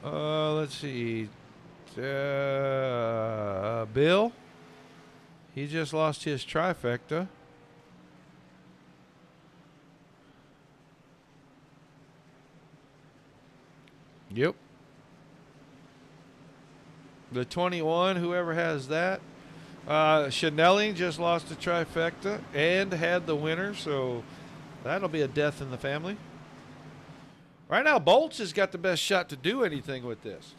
Let's see. Bill, he just lost his trifecta. Yep. The 21, whoever has that. Chanelli just lost a trifecta and had the winner, so that'll be a death in the family. Right now, Bolts has got the best shot to do anything with this.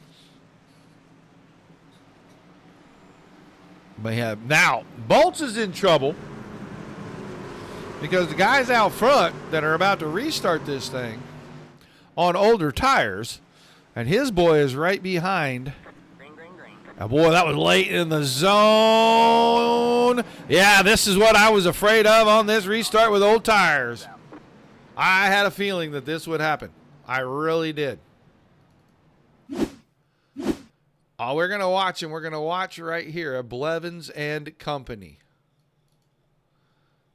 Now, Bolts is in trouble because the guys out front that are about to restart this thing on older tires, and his boy is right behind. Oh, boy, that was late in the zone. Yeah, this is what I was afraid of on this restart with old tires. I had a feeling that this would happen. I really did. Oh, we're going to watch him. We're going to watch right here, Blevins and Company.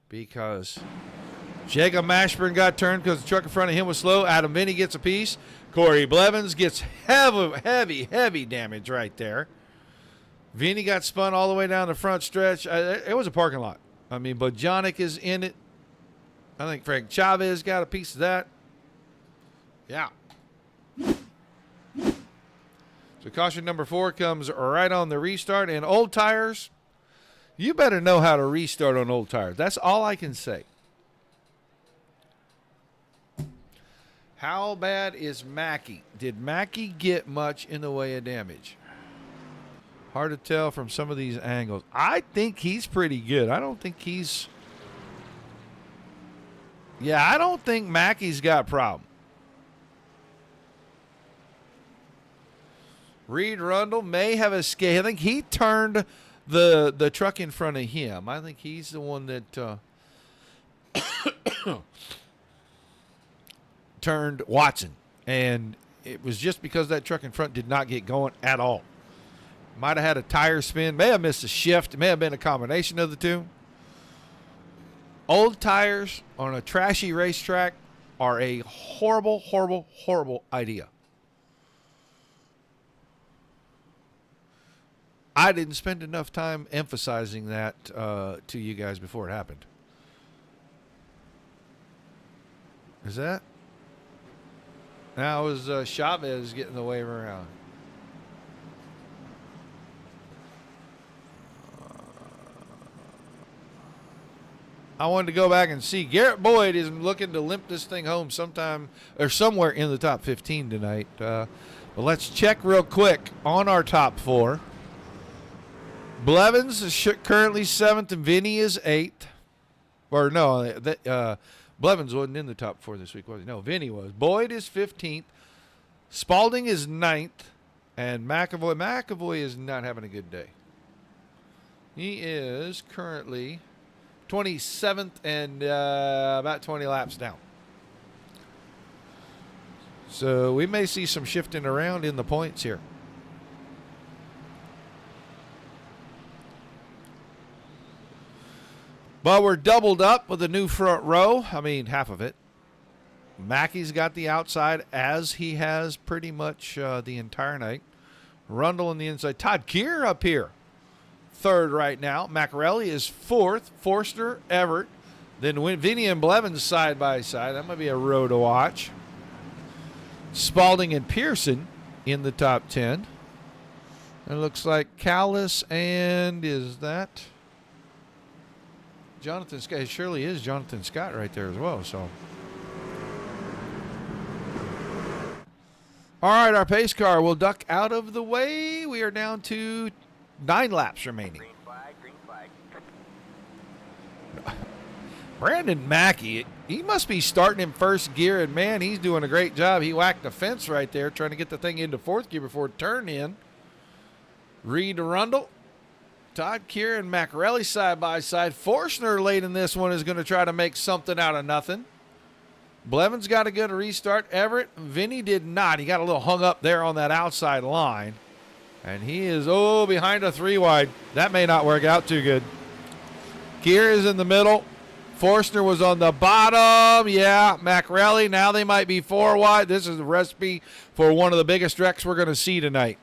Because Jacob Mashburn got turned because the truck in front of him was slow. Adam Vinny gets a piece. Corey Blevins gets heavy damage right there. Vinny got spun all the way down the front stretch. It was a parking lot. I mean, Bojanic is in it. I think Frank Chavez got a piece of that. Yeah. So caution number 4 comes right on the restart. And old tires, you better know how to restart on old tires. That's all I can say. How bad is Mackey? Did Mackey get much in the way of damage? Hard to tell from some of these angles. I think he's pretty good. I don't think he's... Yeah, I don't think Mackey's got a problem. Reed Rundle may have escaped. I think he turned the truck in front of him. I think he's the one that turned Watson. And it was just because that truck in front did not get going at all. Might have had a tire spin. May have missed a shift. It may have been a combination of the two. Old tires on a trashy racetrack are a horrible idea. I didn't spend enough time emphasizing that to you guys before it happened. Is that? Now it was Chavez getting the wave around. I wanted to go back and see. Garrett Boyd is looking to limp this thing home sometime or somewhere in the top 15 tonight. But let's check real quick on our top 4. Blevins is currently 7th and Vinny is 8th. Or no, Blevins wasn't in the top 4 this week, was he? No, Vinny was. Boyd is 15th. Spalding is 9th. And McAvoy is not having a good day. He is currently 27th and about 20 laps down. So we may see some shifting around in the points here. But we're doubled up with a new front row. I mean, half of it. Mackey's got the outside, as he has pretty much the entire night. Rundle on the inside. Todd Keir up here. 3rd right now. Macarelli is 4th. Forster, Everett. Then Vinny and Blevins side by side. That might be a row to watch. Spalding and Pearson in the top 10. It looks like Callis and is that Jonathan Scott? It surely is Jonathan Scott right there as well. So, all right, our pace car will duck out of the way. We are down to 9 laps remaining. Green flag. Brandon Mackey, he must be starting in first gear, and man, he's doing a great job. He whacked the fence right there, trying to get the thing into 4th gear before it turned in. Reed Rundle, Todd Keir, and Macarelli side by side. Forstner late in this one is going to try to make something out of nothing. Blevins got a good restart. Everett, Vinny did not. He got a little hung up there on that outside line. And he is, behind a 3 wide. That may not work out too good. Keir is in the middle. Forstner was on the bottom. Yeah, Macarelli. Now they might be 4 wide. This is a recipe for one of the biggest wrecks we're going to see tonight.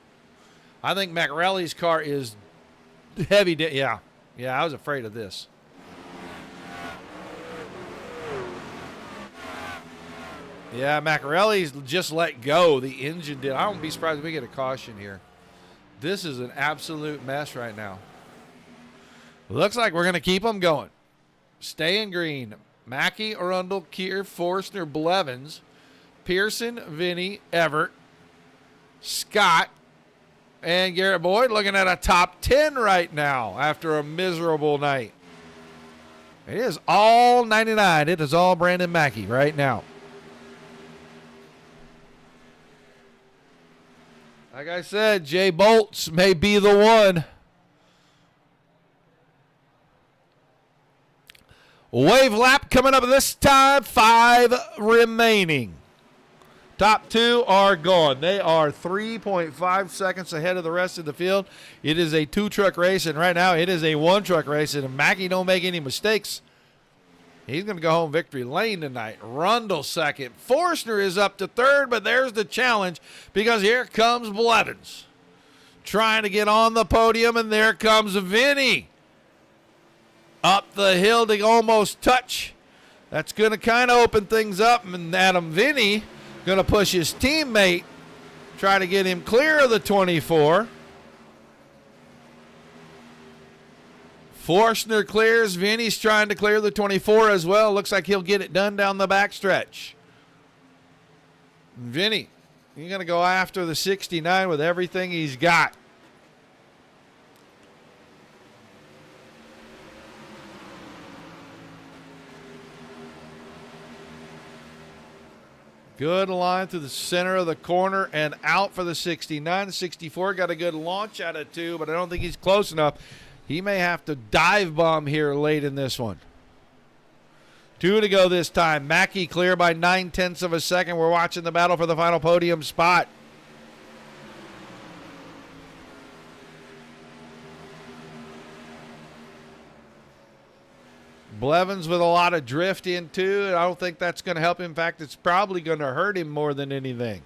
I think Macarelli's car is heavy. Yeah, I was afraid of this. Yeah, Macarelli's just let go. The engine did. I won't be surprised if we get a caution here. This is an absolute mess right now. Looks like we're going to keep them going. Stay in green. Mackey, Arundel, Keir, Forstner, Blevins, Pearson, Vinny, Everett, Scott, and Garrett Boyd looking at a top 10 right now after a miserable night. It is all 99. It is all Brandon Mackey right now. Like I said, Jay Bolts may be the one. Wave lap coming up this time. 5 remaining. Top two are gone. They are 3.5 seconds ahead of the rest of the field. It is a two-truck race, and right now it is a one-truck race. And if Mackey don't make any mistakes, he's going to go home victory lane tonight. Rundle second. Forstner is up to third, but there's the challenge because here comes Blevins trying to get on the podium, and there comes Vinny up the hill to almost touch. That's going to kind of open things up, and Adam Vinny going to push his teammate, try to get him clear of the 24. Forstner clears. Vinny's trying to clear the 24 as well. Looks like he'll get it done down the backstretch. Vinny, he's going to go after the 69 with everything he's got. Good line through the center of the corner and out for the 69. The 64 got a good launch out of 2, but I don't think he's close enough. He may have to dive bomb here late in this one. 2 to go this time. Mackey clear by 9/10 of a second. We're watching the battle for the final podium spot. Blevins with a lot of drift into it. I don't think that's going to help him. In fact, it's probably going to hurt him more than anything.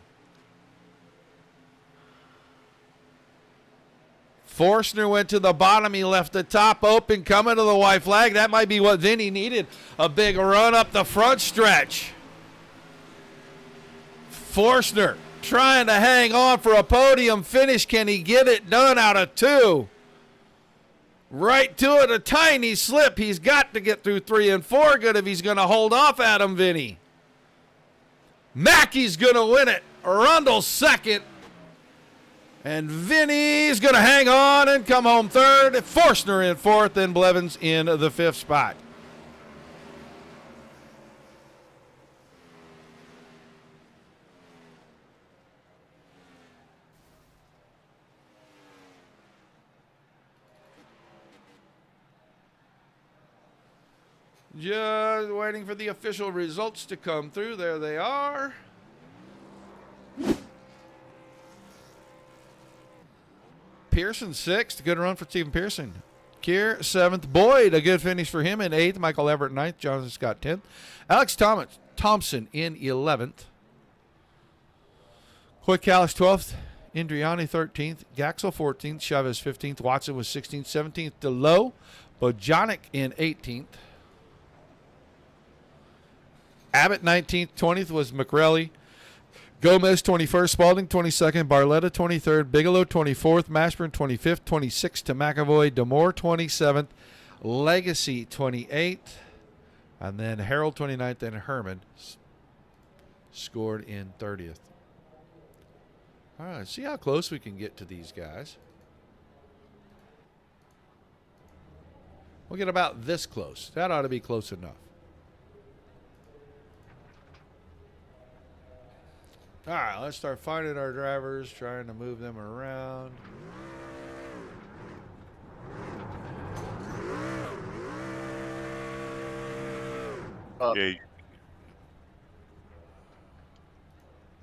Forstner went to the bottom. He left the top open, coming to the white flag. That might be what Vinny needed. A big run up the front stretch. Forstner trying to hang on for a podium finish. Can he get it done out of 2? Right to it, a tiny slip. He's got to get through 3 and 4 good if he's going to hold off Adam Vinny. Mackey's going to win it. Rundle second. And Vinny's going to hang on and come home third. Forstner in fourth and Blevins in the 5th spot. Just waiting for the official results to come through. There they are. Pearson 6th. Good run for Stephen Pearson. Keir 7th. Boyd, a good finish for him in 8th. Michael Everett 9th. Jonathan Scott 10th. Alex Thompson in 11th. Quick Callis 12th. Indriani 13th. Gaxel 14th. Chavez 15th. Watson was 16th. 17th DeLoe. Bojanic in 18th. Abbott 19th. 20th was McRelly. Gomez 21st. Spalding 22nd. Barletta 23rd. Bigelow 24th. Mashburn 25th. 26th to McAvoy. Demore 27th. Legacy 28th. And then Harold 29th and Herman scored in 30th. All right, see how close we can get to these guys. We'll get about this close. That ought to be close enough. All right, let's start finding our drivers, trying to move them around.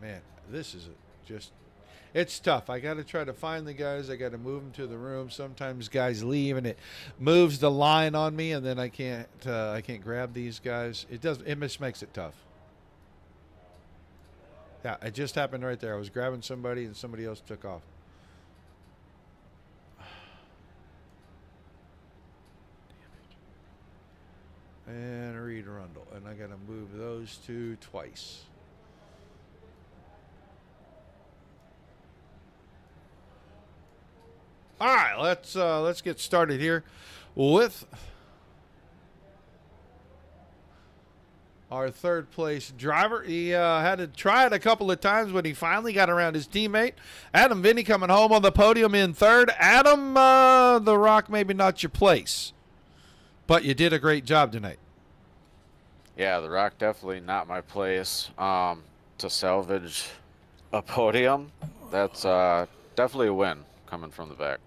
Man, this is just, it's tough. I got to try to find the guys. I got to move them to the room. Sometimes guys leave and it moves the line on me, and then I can't grab these guys. It just makes it tough. Yeah, it just happened right there. I was grabbing somebody and somebody else took off. And Reed Rundle. And I got to move those two twice. All right, let's get started here with our third place driver. He had to try it a couple of times, but he finally got around his teammate. Adam Vinny coming home on the podium in third. Adam, the Rock, maybe not your place, but you did a great job tonight. Yeah, the Rock definitely not my place. To salvage a podium, that's definitely a win coming from the back.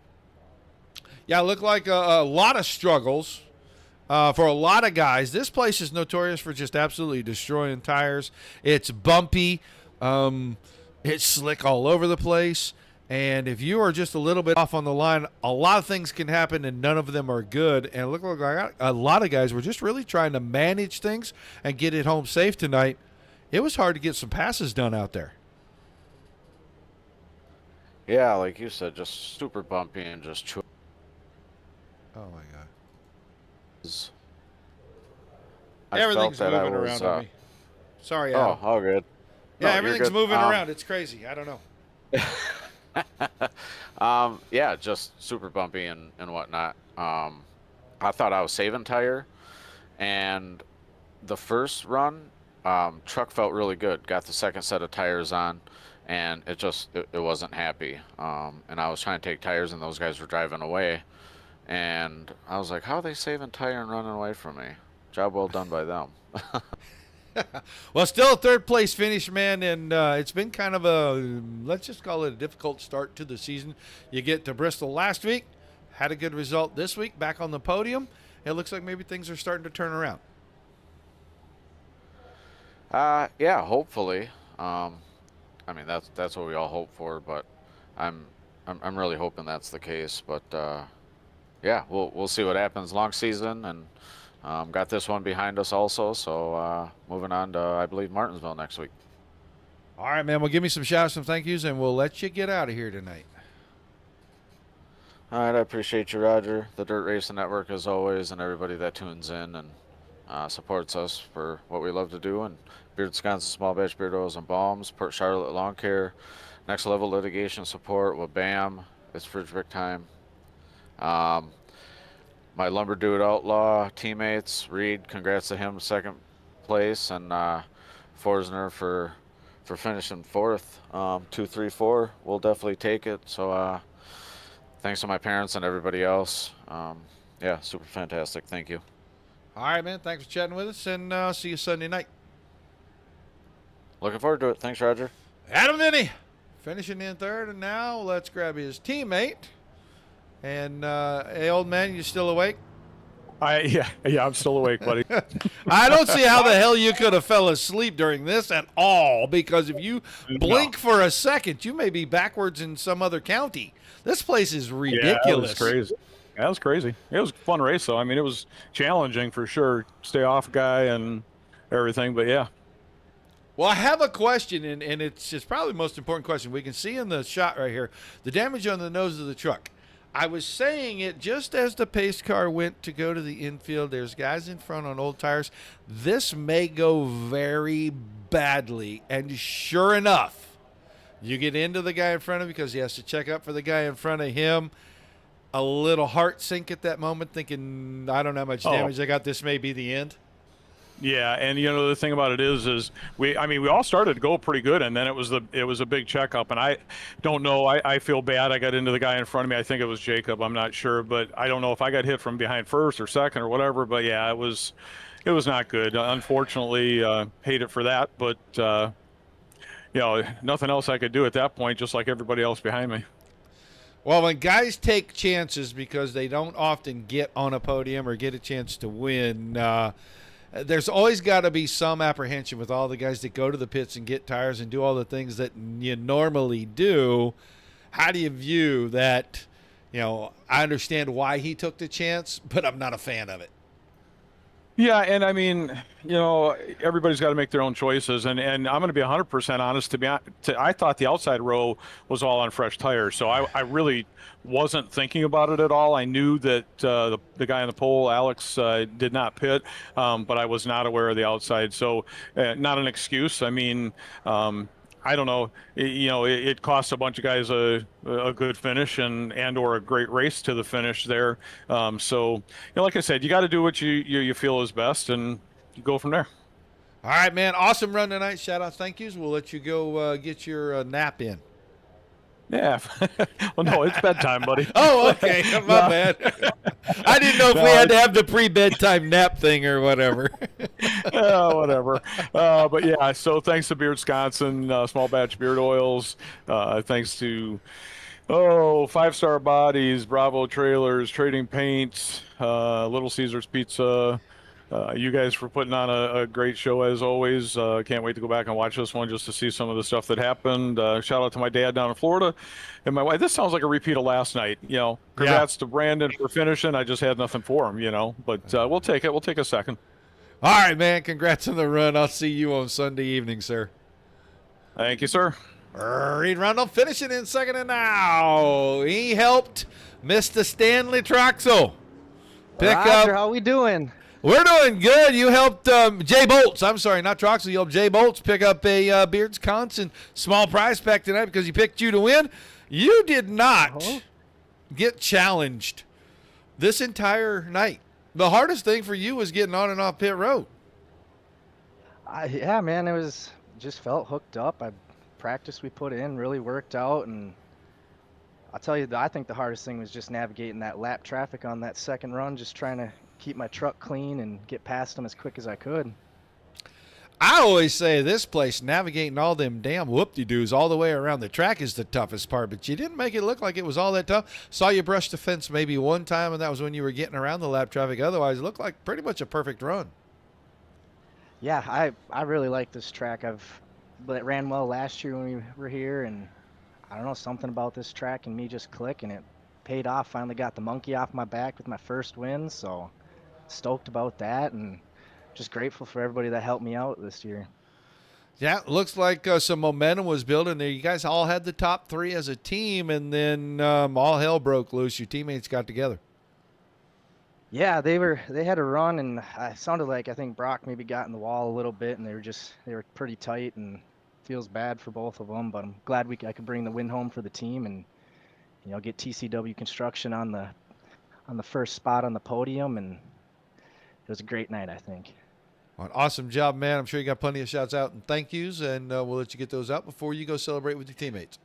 Yeah, it looked like a lot of struggles. For a lot of guys. This place is notorious for just absolutely destroying tires. It's bumpy. It's slick all over the place. And if you are just a little bit off on the line, a lot of things can happen, and none of them are good. And look like a lot of guys were just really trying to manage things and get it home safe tonight. It was hard to get some passes done out there. Yeah, like you said, just super bumpy and just chew. Oh my God! Felt Everything's that I moving was, around on me. Sorry, Adam. Oh, all good. Yeah, No, you're everything's good. moving around. It's crazy. I don't know. Yeah, just super bumpy and whatnot. I thought I was saving tire, and the first run, truck felt really good. Got the second set of tires on, and it wasn't happy. And I was trying to take tires, and those guys were driving away, and I was like, how are they saving tire and running away from me? Job well done by them. Well, still a third place finish, man, and it's been kind of a, let's just call it a difficult start to the season. You get to Bristol last week, had a good result this week, back on the podium. It looks like maybe things are starting to turn around. Yeah, hopefully. I mean, that's what we all hope for, but I'm really hoping that's the case. But yeah, we'll see what happens. Long season, and got this one behind us also. So moving on to, I believe, Martinsville next week. All right, man. Well, give me some shout-outs and thank yous, and we'll let you get out of here tonight. All right, I appreciate you, Roger, the Dirt Racing Network, as always, and everybody that tunes in and supports us for what we love to do. And Beard Wisconsin Small Batch Beard Oils and Balms, Port Charlotte Lawn Care, Next Level Litigation Support with BAM. It's fridge brick time. My Lumber Dude Outlaw teammates, Reed, congrats to him, second place, and Forsner for finishing fourth. 2, 3, 4, we'll definitely take it. So thanks to my parents and everybody else. Yeah, super fantastic. Thank you. All right, man. Thanks for chatting with us, and see you Sunday night. Looking forward to it. Thanks, Roger. Adam Vinny finishing in third, and now let's grab his teammate. And hey, old man, you still awake? Yeah, I'm still awake, buddy. I don't see how the hell you could have fell asleep during this at all, because if you blink for a second, you may be backwards in some other county. This place is ridiculous. Yeah, that was crazy. That was crazy. It was a fun race, though. I mean, it was challenging for sure. Stay off guy and everything, but yeah. Well, I have a question, and it's probably the most important question. We can see in the shot right here the damage on the nose of the truck. I was saying it just as the pace car went to go to the infield. There's guys in front on old tires. This may go very badly. And sure enough, you get into the guy in front of him because he has to check up for the guy in front of him. A little heart sink at that moment, thinking, I don't know how much damage I got. This may be the end. Yeah, and you know the thing about it is we all started to go pretty good, and then it was a big checkup, and I don't know. I feel bad. I got into the guy in front of me. I think it was Jacob. I'm not sure, but I don't know if I got hit from behind first or second or whatever. But yeah, it was not good. Unfortunately, hate it for that, but you know, nothing else I could do at that point. Just like everybody else behind me. Well, when guys take chances because they don't often get on a podium or get a chance to win. There's always got to be some apprehension with all the guys that go to the pits and get tires and do all the things that you normally do. How do you view that? You know, I understand why he took the chance, but I'm not a fan of it. Yeah, and I mean, you know, everybody's got to make their own choices, and I'm going to be 100% honest. I thought the outside row was all on fresh tires, so I really wasn't thinking about it at all. I knew that the guy on the pole, Alex, did not pit, but I was not aware of the outside, so not an excuse. I mean, I don't know. It cost a bunch of guys a good finish and or a great race to the finish there. So, like I said, you got to do what you feel is best, and you go from there. All right, man. Awesome run tonight. Shout out, thank yous. We'll let you go get your nap in. Yeah. Well, no, it's bedtime, buddy. Oh, okay. My bad. I didn't know if we had to have the pre-bedtime nap thing or whatever. Whatever. But yeah, so thanks to Beard Wisconsin, Small Batch Beard Oils. Thanks to, 5 Star Bodies, Bravo Trailers, Trading Paints, Little Caesars Pizza, you guys for putting on a great show as always. Can't wait to go back and watch this one just to see some of the stuff that happened. Shout out to my dad down in Florida and my wife. This sounds like a repeat of last night. Congrats to Brandon for finishing. I just had nothing for him, but we'll take it. We'll take a second. All right, man. Congrats on the run. I'll see you on Sunday evening, sir. Thank you, sir. Reed Rundle finishing in second, and now he helped Mr. Stanley Troxel pick Roger, up. how we doing? We're doing good. You helped Jay Bolts. I'm sorry, not Troxel. You helped Jay Bolts pick up a Beards Constant small prize pack tonight because he picked you to win. You did not get challenged this entire night. The hardest thing for you was getting on and off pit road. Yeah, man, just felt hooked up. Practice we put in really worked out, and I'll tell you, I think the hardest thing was just navigating that lap traffic on that second run, just trying to keep my truck clean and get past them as quick as I could. I always say this place, navigating all them damn whoop-de-doos all the way around the track is the toughest part, but you didn't make it look like it was all that tough. Saw you brush the fence maybe one time, and that was when you were getting around the lap traffic. Otherwise, it looked like pretty much a perfect run. Yeah, I really like this track. It ran well last year when we were here, and I don't know, something about this track and me just click, and it paid off. Finally got the monkey off my back with my first win, so stoked about that, and just grateful for everybody that helped me out this year. Yeah, looks like some momentum was building there. You guys all had the top three as a team, and then all hell broke loose. Your teammates got together. Yeah, they had a run, and it sounded like I think Brock maybe got in the wall a little bit, and they were pretty tight, and feels bad for both of them. But I'm glad I could bring the win home for the team, and get TCW Construction on the first spot on the podium, and it was a great night, I think. Well, awesome job, man. I'm sure you got plenty of shouts out and thank yous, and we'll let you get those out before you go celebrate with your teammates.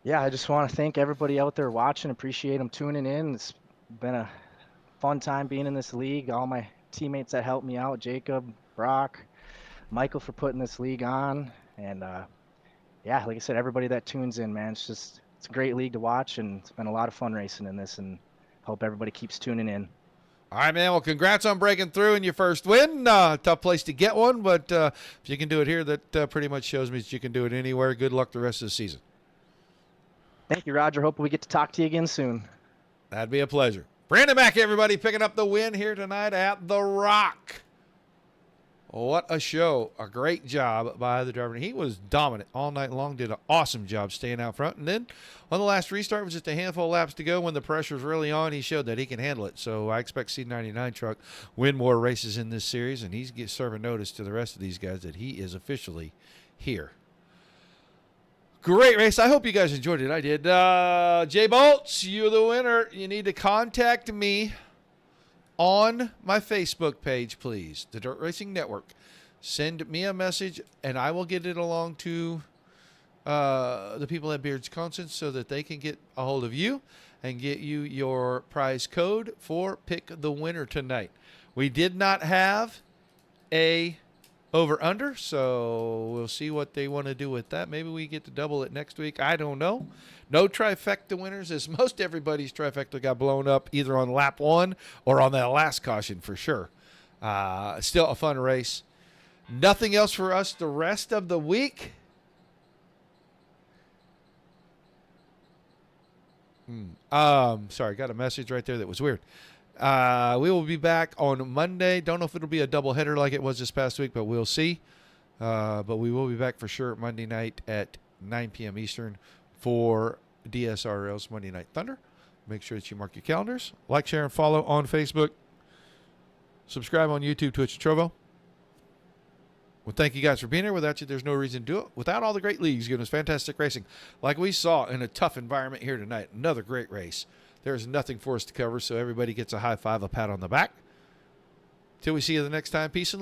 Yeah, I just want to thank everybody out there watching. Appreciate them tuning in. It's been a fun time being in this league. All my teammates that helped me out, Jacob, Brock, Michael for putting this league on. And yeah, like I said, everybody that tunes in, man, it's a great league to watch, and it's been a lot of fun racing in this, and hope everybody keeps tuning in. All right, man. Well, congrats on breaking through in your first win. Tough place to get one, but if you can do it here, that pretty much shows me that you can do it anywhere. Good luck the rest of the season. Thank you, Roger. Hope we get to talk to you again soon. That'd be a pleasure. Brandon Mack, everybody, picking up the win here tonight at The Rock. What a show. A great job by the driver. He was dominant all night long, did an awesome job staying out front. And then on the last restart, it was just a handful of laps to go. When the pressure's really on, he showed that he can handle it. So I expect C99 truck win more races in this series, and he's serving notice to the rest of these guys that he is officially here. Great race. I hope you guys enjoyed it. I did. Jay Bolts, you're the winner. You need to contact me on my Facebook page, please, the Dirt Racing Network. Send me a message, and I will get it along to the people at Beards Constant so that they can get a hold of you and get you your prize code for Pick the Winner tonight. We did not have a over-under, so we'll see what they want to do with that. Maybe we get to double it next week. I don't know. No trifecta winners, as most everybody's trifecta got blown up either on lap one or on that last caution for sure. Still a fun race. Nothing else for us the rest of the week. Sorry, got a message right there that was weird. We will be back on Monday. Don't know if it'll be a doubleheader like it was this past week, but we'll see. But we will be back for sure Monday night at 9 p.m. Eastern for DSRL's Monday Night Thunder. Make sure that you mark your calendars. Like, share, and follow on Facebook. Subscribe on YouTube, Twitch, and Trovo. Well, thank you guys for being here. Without you, there's no reason to do it. Without all the great leagues giving us fantastic racing, like we saw in a tough environment here tonight. Another great race. There's nothing for us to cover, so everybody gets a high five, a pat on the back. Till we see you the next time. Peace and love.